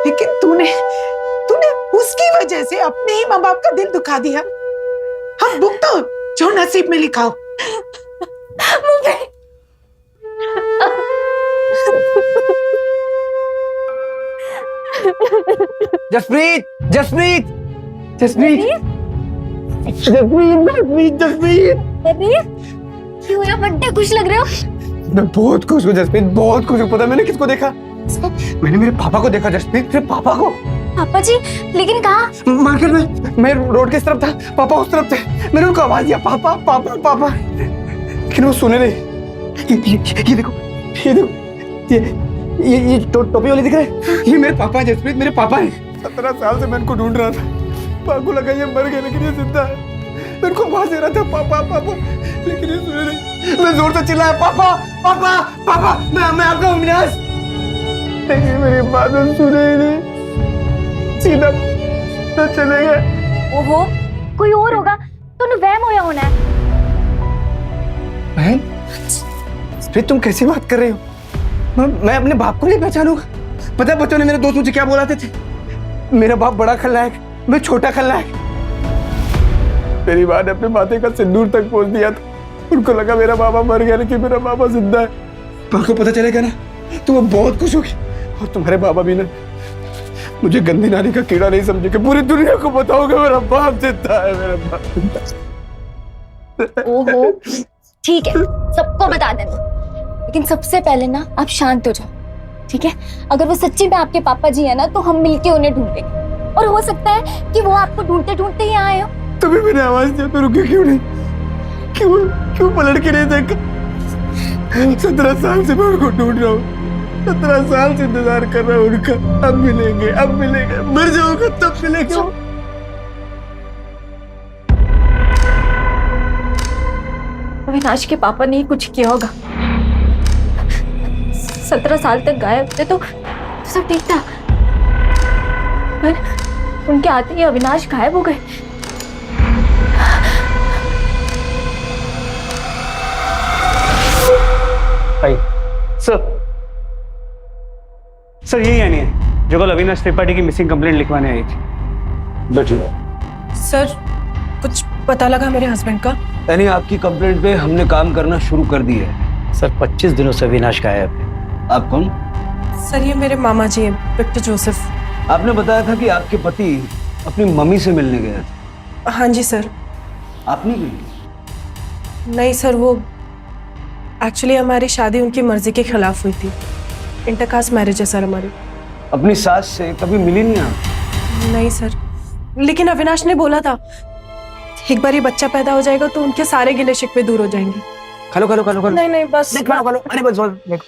लेकिन तूने उसकी वजह से अपने ही माँ बाप का दिल दुखा दिया। हम भुगतो जो नसीब में लिखा हो। जसप्रीत, जसप्रीत, जसप्रीत, जसप्रीत, जसप्रीत, क्यों या बड्डे खुश लग रहे हो? मैं बहुत खुश हूँ जसप्रीत, बहुत खुश हूँ। पता मैंने किसको देखा? मैंने मेरे पापा को देखा जसप्रीत, मेरे पापा को। पापा जी, लेकिन कहाँ? मार्केट में। मैं रोड के इस तरफ था, पापा उस तरफ थे। मैंने उनको आवाज दिया, पापा पापा पापा, लेकिन वो सुने नहीं। ये देखो, ये देखो, ये टोपी वाले दिख रहे हैं, ये मेरे पापा हैं जसप्रीत, मेरे पापा हैं। 17 साल से मैं इनको ढूंढ रहा था। पापा को लगा ये मर गए, लेकिन ये जिंदा है। मैं इनको आवाज दे रहा था, पापा पापा, लेकिन ये सुने नहीं। मैं जोर से चिल्लाया, पापा पापा पापा, मैं आपका अविनाश, लेकिन मेरी बात सुने ही नहीं, सीधा चले गए। ओहो, कोई और होगा, तो वहम होया होना है। बहन, फिर तुम कैसी बात कर रहे हो? मैं अपने बाप को नहीं पहचानूंगा? पता है बच्चों ने मेरे दोस्त मुझे क्या बोलाते थे? मेरा बाप बड़ा खलनायक, मैं छोटा खलनायक। मेरी माँ ने अपने माथे का सिंदूर तक पहुंच दिया था। उनको लगा मेरा बाबा मर गया, लेकिन मेरा बाबा जिंदा है। माँ को पता चलेगा ना तो वो बहुत खुश होगी। और तुम्हारे बाबा भी ना मुझे गंदी नाली का कीड़ा नहीं समझेंगे, पूरी दुनिया को बताओगे मेरा बाप जिंदा है, मेरा बाप जिंदा है। ओहो, ठीक है, सबको बता देना, लेकिन सबसे पहले ना आप शांत हो जाओ, ठीक है? अगर वो सच्ची में आपके पापा जी है ना, तो हम मिलके उन्हें ढूंढेंगे, और हो सकता है कि वो आपको ढूंढते ढूंढते ही आए हो। तभी मैंने आवाज दिया, तो रुके क्यों नहीं? क्यों पलट के नहीं देखा? 17 साल से मैं उनको ढूंढ रहा हूँ, 17 साल से इंतजार कर रहा हूँ उनका। अब मिलेंगे, अब मिलेंगे, मर जाऊंगा तब मिलेंगे। अविनाश के पापा ने ही कुछ किया होगा। 17 साल तक गायब थे तो सब ठीक था, पर उनके आते ही अविनाश गायब हो गए। सर यही यानी है जो कल अविनाश त्रिपाठी की मिसिंग कंप्लेंट लिखवाने आई थी। बैठिए। सर कुछ पता लगा मेरे हस्बैंड का? यानी आपकी कंप्लेंट पे हमने काम करना शुरू कर दिया है। सर 25 दिनों से अविनाश गायब है। आप कौन? सर ये मेरे मामा जी हैं, विक्टर जोसेफ। आपने बताया था कि आपके पति अपनी मम्मी से मिलने गए थे। हाँ जी सर। आप नहीं गई? नहीं सर, वो एक्चुअली हमारी शादी उनकी मर्जी के खिलाफ हुई थी। इंटरकास्ट मैरिज है सर हमारी। अपनी सास से कभी मिली नहीं आप? नहीं सर, लेकिन अविनाश ने बोला था एक बार ये बच्चा पैदा हो जाएगा तो उनके सारे गिले शिकवे दूर हो जाएंगे। खलो खलो खलो खलो। नहीं नहीं बस खलो। अरे बस देखो,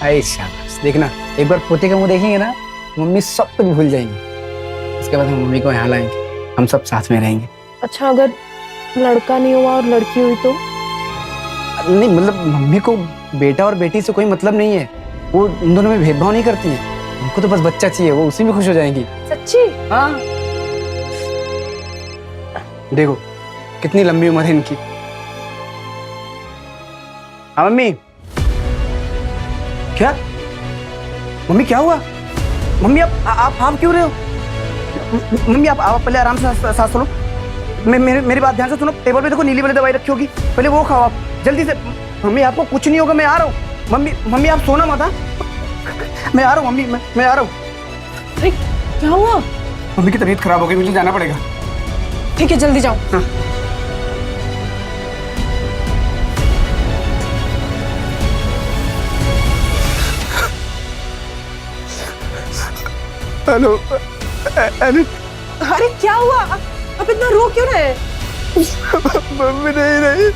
ऐसा देखना, एक बार पोते का मुंह देखेंगे ना, मम्मी सब कुछ भूल जाएंगी। उसके बाद हम मम्मी को यहाँ लाएंगे, हम सब साथ में रहेंगे। अच्छा, अगर लड़का नहीं हुआ और लड़की हुई तो? नहीं मतलब मम्मी को बेटा और बेटी से कोई मतलब नहीं है, वो इन दोनों में भेदभाव नहीं करती है। उनको तो बस बच्चा चाहिए, वो उसी में खुश हो जाएंगी। सच्ची? हाँ देखो कितनी लंबी उम्र है इनकी। हाँ मम्मी। क्या मम्मी क्या हुआ? मम्मी आप क्यों रहे हो? मम्मी आप पहले आराम से सांस लो। मेरी बात ध्यान से सुनो। टेबल पे देखो नीली वाली दवाई रखी होगी, पहले वो खाओ आप जल्दी से। मम्मी आपको कुछ नहीं होगा, मैं आ रहा हूँ। मम्मी आप सोना मत। मैं आ रहा हूँ मम्मी, मैं आ रहा हूँ। अरे क्या हुआ? मम्मी की तबीयत खराब हो गई, मुझे जाना पड़ेगा। ठीक है जल्दी जाओ। हाँ। हेलो। अरे क्या हुआ? अब इतना रो क्यों रहे? मम्मी नहीं रही,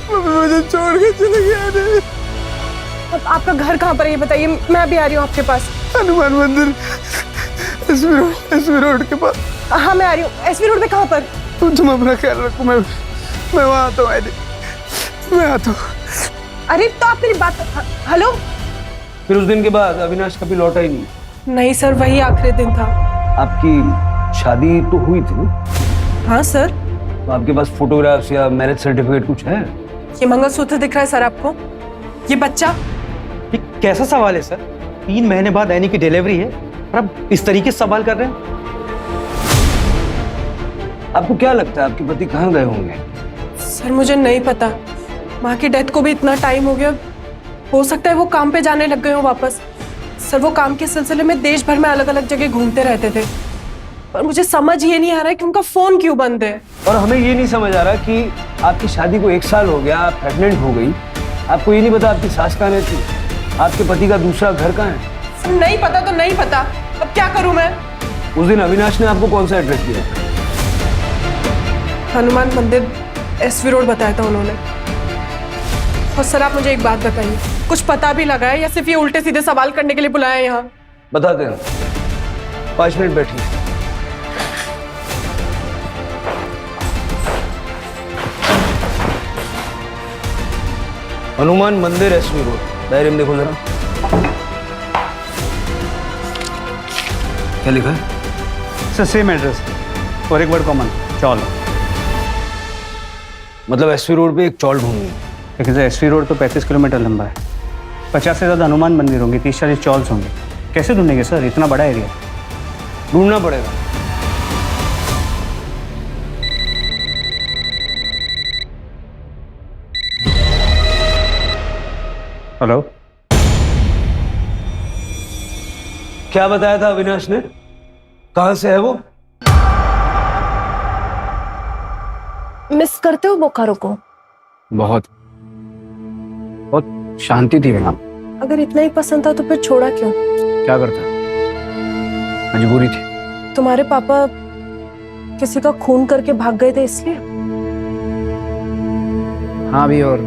मम्मी मुझे छोड़ के चले गया। अब आपका घर कहाँ पर है ये बताइए, मैं भी आ रही हूँ आपके पास। हनुमान मंदिर, एसवी रोड के पास। हाँ मैं आ रही हूँ। एसवी रोड पे कहाँ पर? तुम अपना ख्याल रखो, मैं वहाँ आता हूँ। मैं आता हूँ। अरे तो आप मेरी बात। हेलो। फिर उस दिन के बाद अविनाश कभी लौटा ही नहीं? नहीं सर, वही आखिरी दिन था। आपकी शादी तो हुई थी ना? हाँ सर। तो आपके पास फोटोग्राफ्स या मैरिज सर्टिफिकेट कुछ है? ये मंगलसूत्र दिख रहा है सर आपको? ये बच्चा? ये कैसा सवाल है सर? 3 महीने बाद एनी की डिलीवरी है और आप इस तरीके से सवाल कर रहे हैं? आपको क्या लगता है आपके पति कहाँ गए होंगे? सर मुझे नहीं पता, माँ की डेथ को भी इतना टाइम हो गया, हो सकता है वो काम पे जाने लग गए हो वापस। सर वो काम के सिलसिले में देश भर में अलग अलग जगह घूमते रहते थे, पर मुझे समझ ये नहीं आ रहा है कि उनका फोन क्यों बंद है। और हमें ये नहीं समझ आ रहा कि आपकी शादी को 1 साल हो गया, आप प्रेग्नेंट हो गई, आपको ये नहीं पता आपकी सास कहाँ रहती, आपके पति का दूसरा घर कहाँ है? सर नहीं पता तो नहीं पता, अब क्या करूं मैं? उस दिन अविनाश ने आपको कौन सा एड्रेस दिया? हनुमान मंदिर, एसवी रोड बताया था उन्होंने। और सर आप मुझे एक बात बताइए, कुछ पता भी लगा है या सिर्फ ये उल्टे सीधे सवाल करने के लिए बुलाया है यहाँ? बताते हैं, 5 मिनट बैठिए। हनुमान मंदिर, एसवी रोड। डायरी में देखो जरा, क्या लिखा है? सर सेम एड्रेस और एक वर्ड कॉमन, चौल। मतलब एसवी रोड पे एक चौल ढूंढनी है? लेकिन सर एसवी रोड तो 35 किलोमीटर लंबा है, 50 से ज़्यादा हनुमान मंदिर होंगे, 30-40 चौल्स होंगे। कैसे ढूंढेंगे सर, इतना बड़ा एरिया? ढूंढना पड़ेगा। हेलो। क्या बताया था अविनाश ने? कहां से है वो? मिस करते हो बोकारो को? बहुत शांति थी वहां। अगर इतना ही पसंद था तो फिर छोड़ा क्यों? क्या करता, मजबूरी थी। तुम्हारे पापा किसी का खून करके भाग गए थे इसलिए? हाँ भी और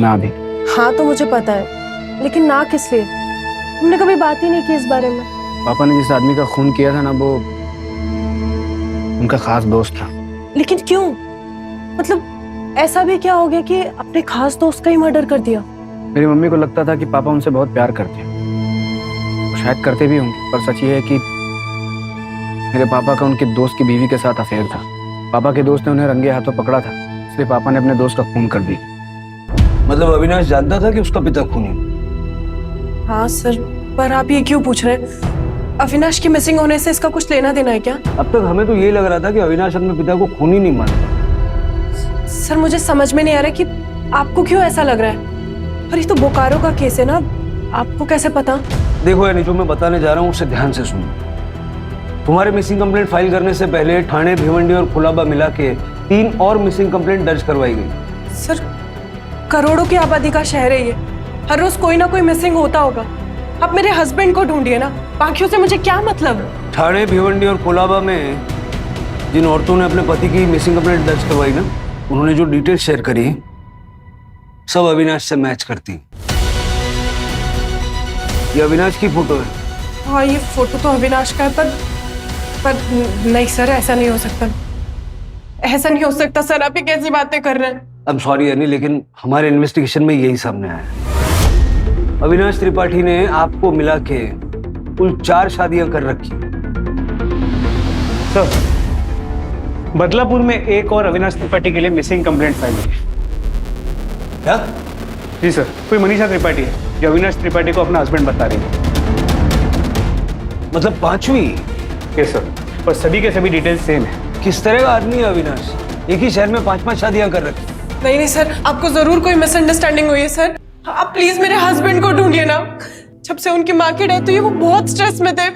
ना भी। हाँ तो मुझे पता है, लेकिन ना किस लिए? हमने कभी बात ही नहीं की इस बारे में। पापा ने जिस आदमी का खून किया था ना, वो उनका खास दोस्त था। लेकिन क्यों? मतलब ऐसा भी क्या हो गया कि अपने खास दोस्त का ही मर्डर कर दिया? मेरी मम्मी को लगता था कि पापा उनसे बहुत प्यार करते हैं। वो शायद करते भी होंगे, पर सच ये है कि मेरे पापा का उनके दोस्त की बीवी के साथ अफेयर था। पापा के दोस्त ने उन्हें रंगे हाथों पकड़ा था, इसलिए पापा ने अपने दोस्त का खून कर दिया। मतलब अविनाश जानता था कि उसका पिता खूनी? हाँ सर, पर आप ये क्यों पूछ रहे हैं? अविनाश की मिसिंग होने से इसका कुछ लेना देना है क्या? अब तक हमें तो यही लग रहा था कि अविनाश अपने पिता को खूनी नहीं मानता। सर मुझे समझ में नहीं आ रहा कि आपको क्यों ऐसा लग रहा है। और ये तो बोकारो का केस है ना, आपको कैसे पता? देखो यानी जो मैं बताने जा रहा हूँ उसे ध्यान से सुनो। तुम्हारे मिसिंग कंप्लेंट फाइल करने से पहले ठाणे, भिवंडी और कुलाबा मिला के 3 और मिसिंग कंप्लेंट दर्ज करवाई गई। सर करोड़ों की आबादी का शहर है ये, हर रोज कोई ना कोई मिसिंग होता होगा। आप मेरे हस्बैंड को ढूंढिए ना, बाकियों से मुझे क्या मतलब? ठाणे, भिवंडी और कोलाबा में जिन औरतों ने अपने पति की मिसिंग कंप्लेंट दर्ज करवाई ना, उन्होंने जो डिटेल शेयर करी सब अविनाश से मैच करती। ये अविनाश की फोटो है। हाँ ये फोटो तो अविनाश का है, पर नहीं सर, ऐसा नहीं हो सकता। ऐसा नहीं हो सकता सर, आप ये कैसी बातें कर रहे हैं? आई एम सॉरी यानी, लेकिन हमारे इन्वेस्टिगेशन में यही सामने आया। अविनाश त्रिपाठी ने आपको मिला के कुल 4 शादियां कर रखी। सर, बदलापुर में एक और अविनाश त्रिपाठी के लिए मिसिंग कंप्लेंट फाइल हुई। क्या? जी सर, कोई मनीषा त्रिपाठी है जो अविनाश त्रिपाठी को अपना हस्बैंड बता रही है। मतलब 5वीं? यस सर, और सभी के सभी डिटेल्स सेम है। किस तरह का आदमी है अविनाश? एक ही शहर में 5-5 शादियां कर रखी। नहीं सर, आपको जरूर कोई मिसअंडरस्टैंडिंग हुई है सर। आप प्लीज मेरे हस्बैंड को ढूंढिए ना। जब से उनकी माँ की डेथ हुई वो बहुत स्ट्रेस में थे,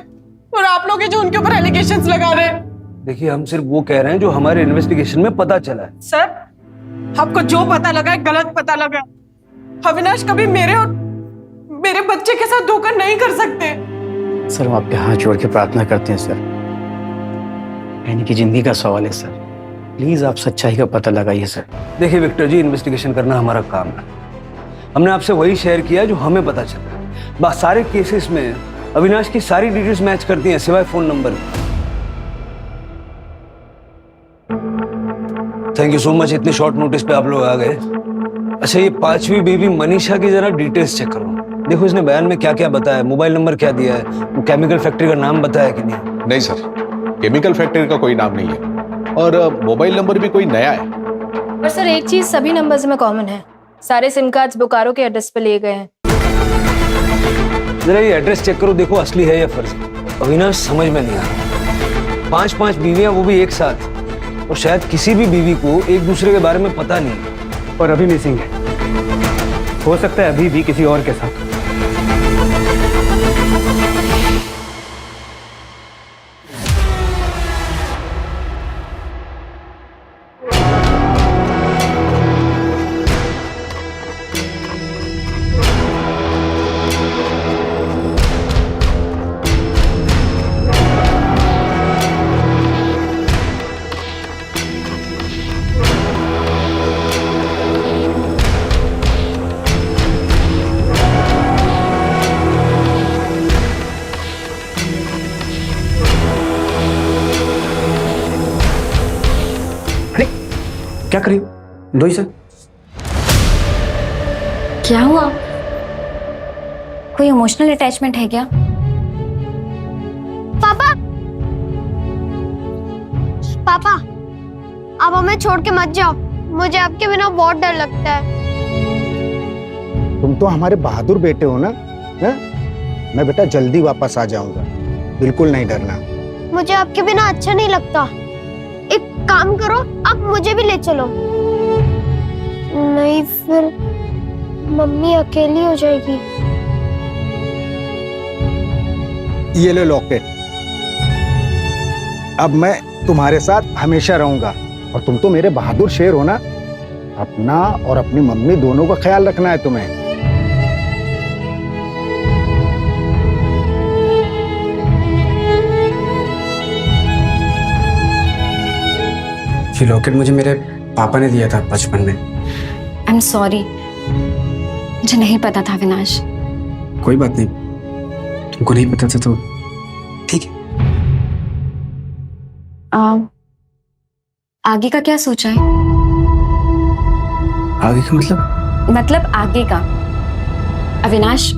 और आप लोग जो उनके ऊपर एलिगेशंस लगा रहे हैं। देखिए हम सिर्फ वो कह रहे हैं जो हमारे इन्वेस्टिगेशन में पता चला है। सर आपको जो पता लगा है गलत पता लगा। अविनाश कभी मेरे और मेरे बच्चे के साथ धोखा नहीं कर सकते। सर हम आपके हाथ जोड़ के प्रार्थना करते हैं सर, यानी कि जिंदगी का सवाल है सर, प्लीज आप सच्चाई का पता लगाइए सर। देखिए विक्टर जी, इन्वेस्टिगेशन करना हमारा काम है। हमने आपसे वही शेयर किया जो हमें पता चला। बस सारे केसेस में अविनाश की सारी डिटेल्स मैच करती हैं सिवाय फोन नंबर के। थैंक यू सो मच, इतने शॉर्ट नोटिस पे आप लोग आ गए। अच्छा ये 5वीं बेबी मनीषा की जरा डिटेल्स चेक करो। देखो इसने बयान में क्या क्या बताया, मोबाइल नंबर क्या दिया है, वो केमिकल फैक्ट्री का नाम बताया कि नहीं? नहीं सर, केमिकल फैक्ट्री का कोई नाम नहीं है, और मोबाइल नंबर भी कोई नया है। पर सर एक चीज सभी नंबर्स में कॉमन है, सारे सिम कार्ड्स बोकारो के एड्रेस पे लिए गए हैं। जरा ये एड्रेस चेक करो, देखो असली है या फर्जी। अविनाश समझ में नहीं आ रहा। 5-5 बीवियां, वो भी एक साथ, और शायद किसी भी बीवी को एक दूसरे के बारे में पता नहीं। और अभी मिसिंग है, हो सकता है अभी भी किसी और के साथ। क्या करी दो सर? क्या हुआ? कोई इमोशनल अटैचमेंट है क्या? पापा, पापा, आप हमें छोड़ के मत जाओ, मुझे आपके बिना बहुत डर लगता है। तुम तो हमारे बहादुर बेटे हो ना, है? मैं बेटा जल्दी वापस आ जाऊंगा, बिल्कुल नहीं डरना। मुझे आपके बिना अच्छा नहीं लगता। एक काम करो, आप मुझे भी ले चलो। नहीं फिर मम्मी अकेली हो जाएगी। ये लो लॉकेट, अब मैं तुम्हारे साथ हमेशा रहूंगा, और तुम तो मेरे बहादुर शेर हो ना। अपना और अपनी मम्मी दोनों का ख्याल रखना है तुम्हें। ये लॉकेट मुझे मेरे पापा ने दिया था बचपन में। आई एम सॉरी, मुझे नहीं पता था अविनाश। कोई बात नहीं, तुमको नहीं पता था तो ठीक है। आगे का क्या सोचा है? आगे का मतलब आगे का। अविनाश,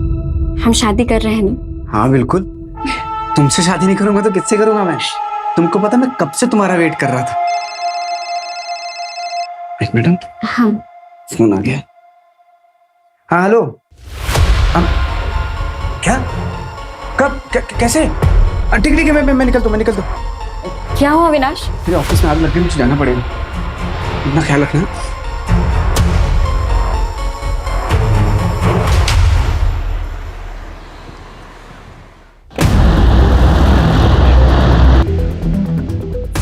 हम शादी कर रहे हैं ना? हाँ बिल्कुल। तुमसे शादी नहीं करूंगा तो किससे करूंगा मैं? तुमको पता मैं कब से तुम्हारा वेट कर रहा था। एक मिनट। हाँ। फोन आ गया। हाँ हेलो। क्या? कब? कैसे? ठीक है, मैं निकलता हूँ। क्या हुआ अविनाश? मेरे ऑफिस में आग लग गई, मुझे जाना पड़ेगा। अपना ख्याल रखना।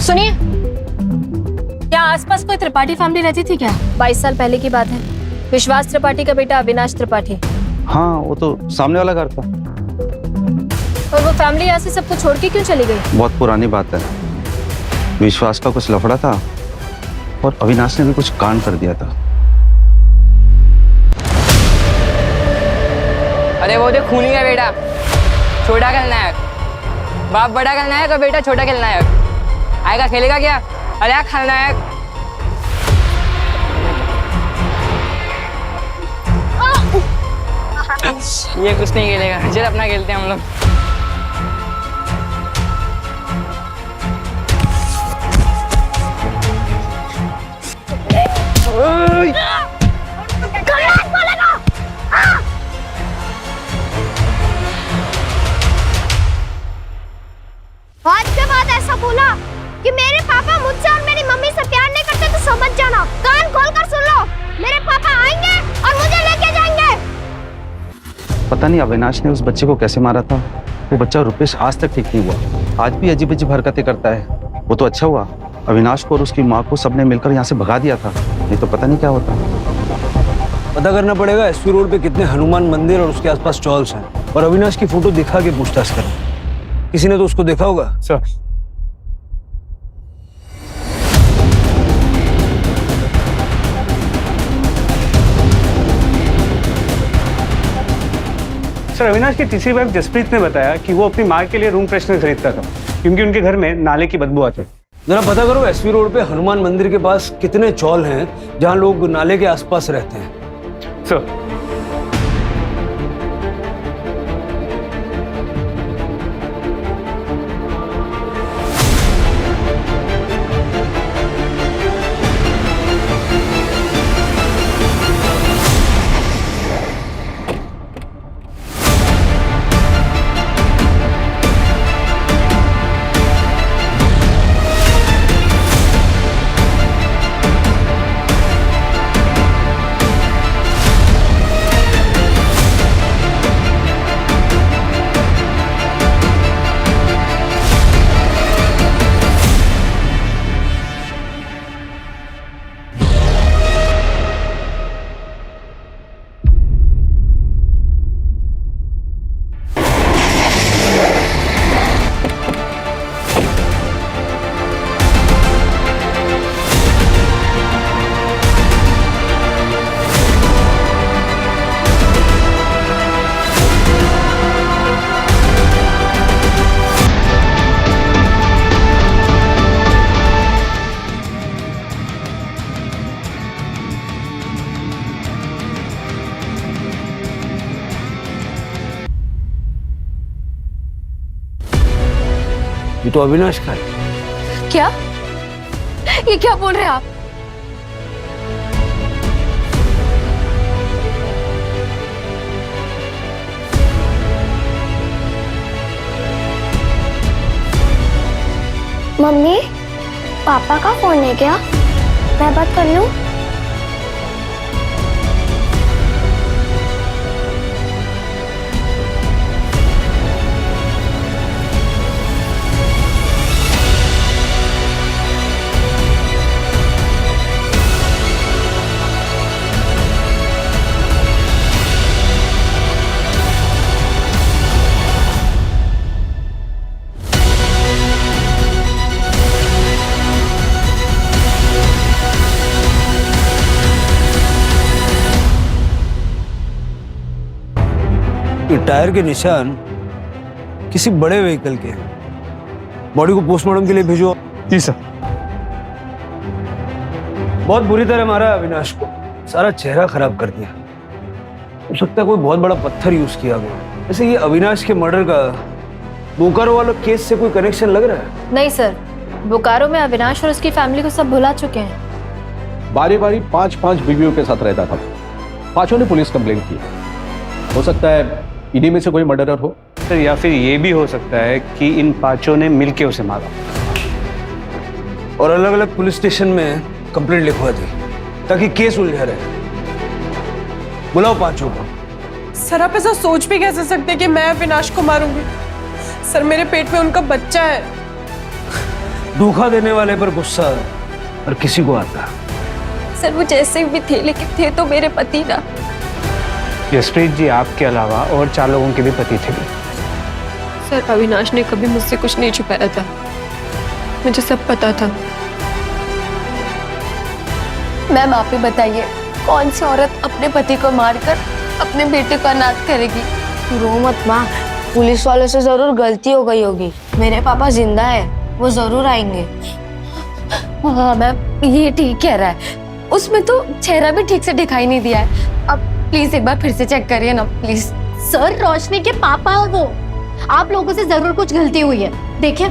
सुनिए, क्या आसपास कोई त्रिपाठी फैमिली रहती थी क्या? 22 साल पहले की बात है। विश्वास त्रिपाठी का बेटा अविनाश त्रिपाठी। हाँ, वो तो सामने वाला घर था। और वो फैमिली यहाँ से सबको छोड़ के क्यों चली गई? बहुत पुरानी बात है। विश्वास का कुछ लफड़ा था और अविनाश ने भी कुछ कांड कर दिया था। अरे वो जो खूनी का बेटा, छोटा खलनायक। बाप बड़ा खलनायक और बेटा छोटा खलनायक। आएगा खेलेगा क्या? अरे खलनायक। ये कुछ नहीं खेलेगा, चल अपना खेलते हैं हम लोग। आज के बाद ऐसा बोला कि मेरे पापा मुझसे और मेरी मम्मी से प्यार नहीं करते तो समझ जाना। कान खोलकर सुन लो, मेरे पापा आएंगे और मुझे लेके जाएंगे। पता नहीं अविनाश ने उस बच्चे को कैसे मारा था। वो बच्चा रुपेश आज तक ठीक नहीं हुआ, आज भी अजीब अजीब हरकतें करता है। वो तो अच्छा हुआ अविनाश को और उसकी माँ को सबने मिलकर यहाँ से भगा दिया था, नहीं तो पता नहीं क्या होता। पता करना पड़ेगा एसपी रोड पे कितने हनुमान मंदिर और उसके आसपास स्टॉल्स हैं, और अविनाश की फोटो दिखा के पूछताछ करें। किसी ने तो उसको देखा होगा। सर अविनाश की तीसरी वाइफ जसप्रीत ने बताया कि वो अपनी माँ के लिए रूम फ्रेशनर खरीदता था क्योंकि उनके घर में नाले की बदबू आती। जरा पता करो एसपी रोड पे हनुमान मंदिर के पास कितने चौल हैं जहाँ लोग नाले के आसपास रहते हैं। सर ये तो अविनाश का है। क्या? ये क्या बोल रहे हैं आप? मम्मी, पापा का फोन है क्या? मैं बात कर लूं? ये टायर के निशान किसी बड़े व्हीकल के। बॉडी को पोस्टमार्टम के लिए भेजो। जी सर। बहुत बुरी तरह मारा अविनाश को, सारा चेहरा खराब कर दिया। हो सकता है कोई बहुत बड़ा पत्थर यूज किया गया। वैसे ये अविनाश के मर्डर का बोकारो वाला केस से कोई कनेक्शन लग रहा है? नहीं सर, बोकारो में अविनाश और उसकी फैमिली को सब भुला चुके हैं। बारी बारी 5-5 बीवियों के साथ रहता था। पांचों ने पुलिस कंप्लेंट की। हो सकता है इन्हीं में से कोई मर्डरर हो सर, या फिर ये भी हो सकता है कि इन पांचों ने मिलके उसे मारा और अलग अलग पुलिस स्टेशन में कंप्लेंट लिखवा दी ताकि केस उलझा रहे। बुलाओ पांचों को। सर आप ऐसा सोच भी कैसे सकते हैं कि मैं अविनाश को मारूंगी? सर मेरे पेट में उनका बच्चा है। धोखा देने वाले पर गुस्सा और किसी को आता। सर वो जैसे भी थे, लेकिन थे तो मेरे पति ना। जसप्रीत जी आपके अलावा और 4 लोगों के भी पति थे। सर अविनाश ने कभी मुझसे कुछ नहीं छुपाया था, मुझे सब पता था। मैम आप ही बताइए, कौन सी औरत अपने पति को मारकर अपने बेटे को अनाथ करेगी? रो मत माँ, पुलिस वालों से जरूर गलती हो गई होगी। मेरे पापा जिंदा है, वो जरूर आएंगे। हाँ मैम ये ठीक कह रहा है, उसमें तो चेहरा भी ठीक से दिखाई नहीं दिया है। अब प्लीज एक बार फिर से चेक करिए ना प्लीज। सर रोशनी के पापा है वो। आप लोगों से जरूर कुछ गलती हुई है। देखिए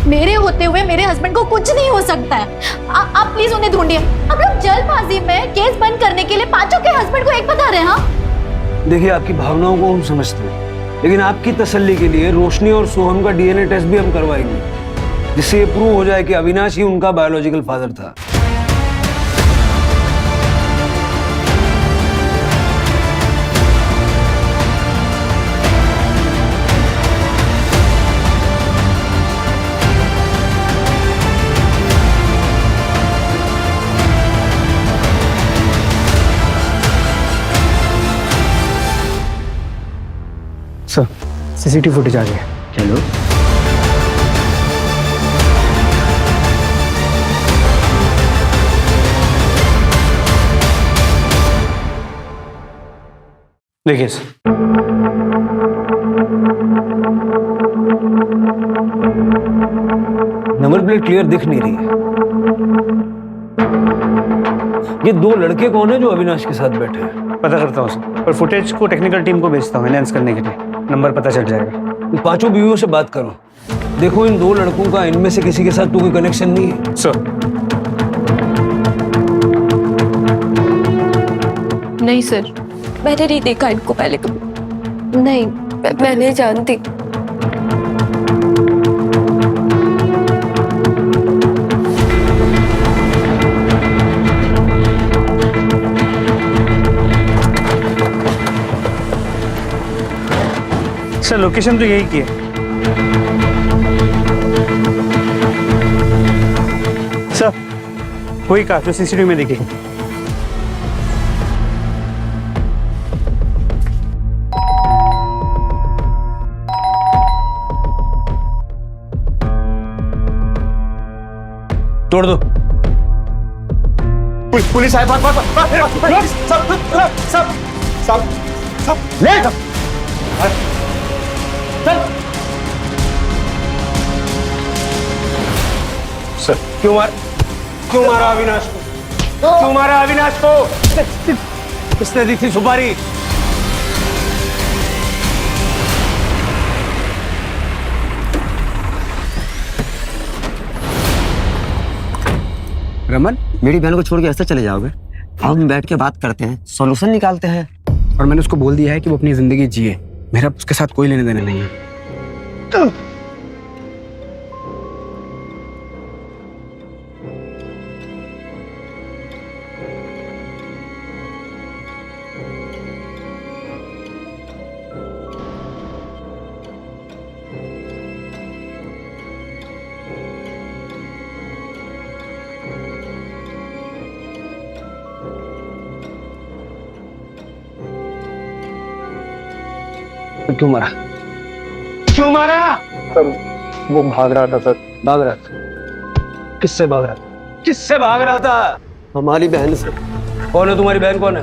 मेरे होते हुए मेरे हस्बैंड को कुछ नहीं हो सकता है। आप प्लीज उन्हें ढूंढिए। आप लोग जल्दबाजी में केस बंद करने के लिए पांचों के हस्बैंड को एक बता रहे हैं। हाँ देखिए आपकी भावनाओं को हम समझते हैं, लेकिन आपकी तसल्ली के लिए रोशनी और सोहम का डीएनए टेस्ट भी हम करवाएंगे, जिससे ये प्रूव हो जाए कि अविनाश ही उनका बायोलॉजिकल फादर था। सर सीसीटीवी फुटेज आ गया। चलो देखिए सर, नंबर प्लेट क्लियर दिख नहीं रही है। ये 2 लड़के कौन है जो अविनाश के साथ बैठे हैं? पता करता हूँ सर, और फुटेज को टेक्निकल टीम को भेजता हूँ एनालाइज करने के लिए। नंबर पता चल जाएगा। इन पांचों बीवियों से बात करो, देखो इन 2 लड़कों का इनमें से किसी के साथ तो कोई कनेक्शन नहीं है। सर नहीं सर, मैंने नहीं देखा इनको पहले कभी। नहीं मैं नहीं जानती। सर लोकेशन तो यही की है। सर वही कार जो सीसीटीवी में दिखेगी। तोड़ दो। पुलिस आए। सब ले चल। सर क्यों मारा अविनाश को? क्यों मारा अविनाश को? किसने दी थी सुपारी? रमन, मेरी बहन को छोड़ के ऐसे चले जाओगे? हम बैठ के बात करते हैं, सॉल्यूशन निकालते हैं। और मैंने उसको बोल दिया है कि वो अपनी जिंदगी जिए, मेरा उसके साथ कोई लेने देने नहीं है। क्यों मारा? क्यों मारा? सर वो भाग रहा था सर। भाग रहा था? किससे भाग रहा था? किससे भाग रहा था? हमारी बहन से। कौन है तुम्हारी बहन? कौन है?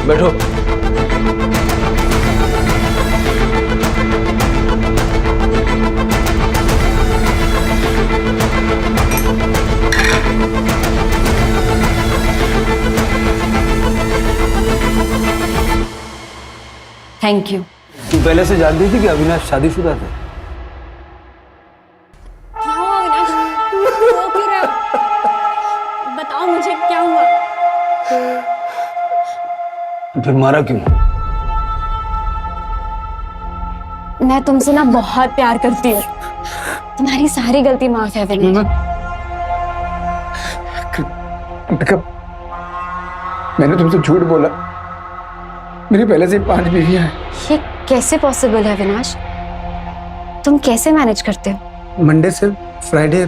बैठो। Thank you. तू पहले से जानती थी कि अविनाश शादीशुदा थे? क्या हुआ अविनाश? रो क्यों रहे हो? बताओ मुझे क्या हुआ? फिर मारा क्यों? मैं तुमसे ना बहुत प्यार करती हूँ। तुम्हारी सारी गलती माफ है अविनाश। मैंने तुमसे झूठ बोला। मेरी पहले से 5 बीवियां हैं। ये कैसे पॉसिबल है अविनाश? तुम कैसे मैनेज करते हो? मंडे से फ्राइडे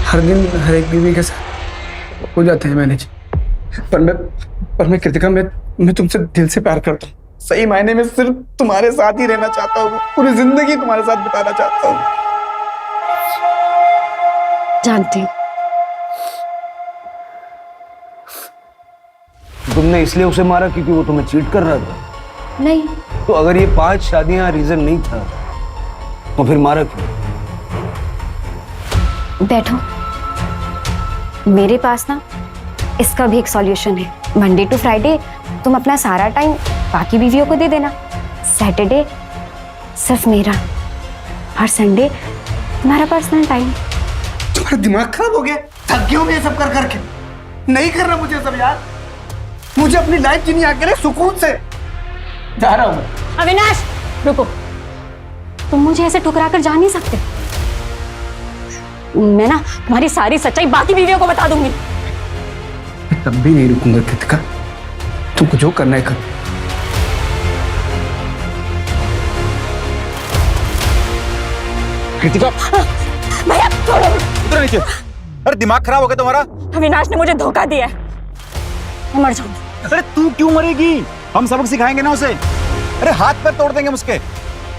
हर दिन हर एक बीवी के साथ हो जाते हैं मैनेज। पर मैं कृतिका, मैं तुमसे दिल से प्यार करता हूँ। सही मायने में सिर्फ तुम्हारे साथ ही रहना चाहता हूँ। पूरी जिंदगी तुम्हारे साथ बिताना चाहता हूँ। जानती हूँ। तुमने इसलिए उसे मारा क्योंकि वो तुम्हें चीट कर रहा था? नहीं। तो अगर ये 5 शादियां रीजन नहीं था तो फिर मारा क्यों? बैठो। मेरे पास ना इसका भी एक सॉल्यूशन है। मंडे टू फ्राइडे तुम अपना सारा टाइम बाकी बीवियों को दे देना। सैटरडे सिर्फ मेरा और संडे तुम्हारा पर्सनल टाइम। तुम्हारा दिमाग खराब हो गया? थक गया हूं मैं ये सब कर करके। नहीं करना मुझे सब यार। मुझे अपनी लाइफ जीनी आके सुकून से। जा रहा हूं मैं। अविनाश रुको। तुम मुझे ऐसे ठुकरा कर जा नहीं सकते। मैं ना तुम्हारी सारी सच्चाई बाकी बीवियों को बता दूंगी। मैं तब भी नहीं रुकूंगा कृतिका। तुमको जो करना है कर। कृतिका भैया छोड़ो। उतरो नीचे। अरे दिमाग खराब हो गया तुम्हारा? अविनाश ने मुझे धोखा दिया है। मैं मर जाऊंगी। अरे तू क्यों मरेगी? हम सबक सिखाएंगे ना उसे। अरे हाथ पैर तोड़ देंगे उसके।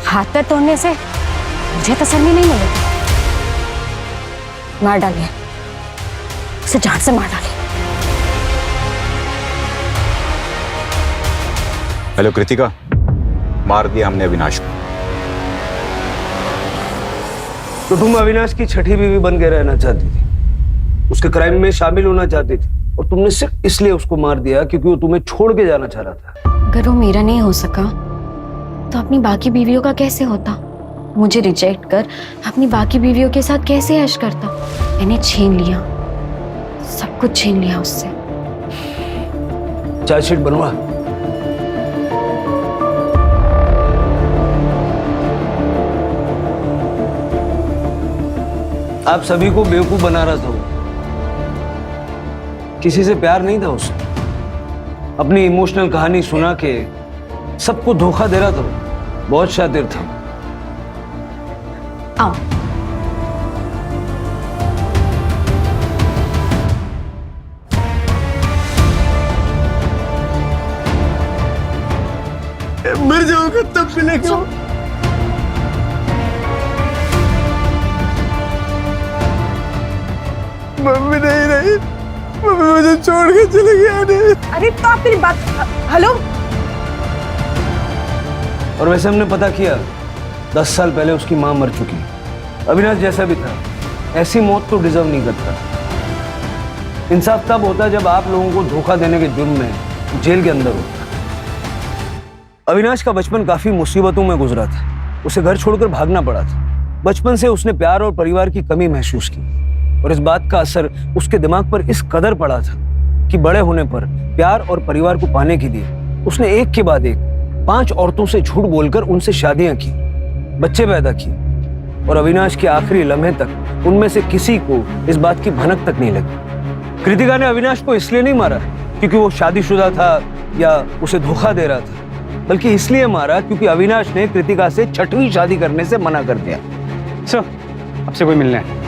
हाथ पैर तोड़ने से मुझे तसल्ली नहीं मिलेगी। मार डालिए उसे, जान से मार डालिए। हेलो कृतिका, मार दिया हमने अविनाश को। तो तुम अविनाश की छठी बीवी बन के रहना चाहती थी, उसके क्राइम में शामिल होना चाहती थी, और तुमने सिर्फ इसलिए उसको मार दिया क्योंकि वो तुम्हें छोड़ के जाना चाह रहा था। अगर वो मेरा नहीं हो सका तो अपनी बाकी बीवियों का कैसे होता? मुझे रिजेक्ट कर अपनी बाकी बीवियों के साथ कैसे ऐश करता? मैंने छीन लिया, सब कुछ छीन लिया उससे। चार्जशीट बनवा। आप सभी को बेवकूफ बना रहा था वो। किसी से प्यार नहीं था उसे। अपनी इमोशनल कहानी सुना के सबको धोखा दे रहा था वो। बहुत शातिर था। आओ। मर जाऊंगा तब मिलेगा। मम्मी नहीं रही। मम्मी मुझे छोड़ के चले गया। अरे तो आप मेरी बात। हेलो। और वैसे हमने पता किया 10 साल पहले उसकी मां मर चुकी। अविनाश जैसा भी था, ऐसी मौत तो डिजर्व नहीं करता। इंसाफ तब होता जब आप लोगों को धोखा देने के जुर्म में जेल के अंदर होता। अविनाश का बचपन काफी मुसीबतों में गुजरा था। उसे घर छोड़कर भागना पड़ा था। बचपन से उसने प्यार और परिवार की कमी महसूस की, और इस बात का असर उसके दिमाग पर इस कदर पड़ा था कि बड़े होने पर प्यार और परिवार को पाने के लिए उसने एक के बाद एक 5 औरतों से झूठ बोलकर उनसे शादियां की, बच्चे पैदा किए, और अविनाश के आखिरी लम्हे तक उनमें से किसी को इस बात की भनक तक नहीं लगी। कृतिका ने अविनाश को इसलिए नहीं मारा क्योंकि वो शादीशुदा था या उसे धोखा दे रहा था, बल्कि इसलिए मारा क्योंकि अविनाश ने कृतिका से 6वीं शादी करने से मना कर दिया। सर, आपसे कोई मिलना है।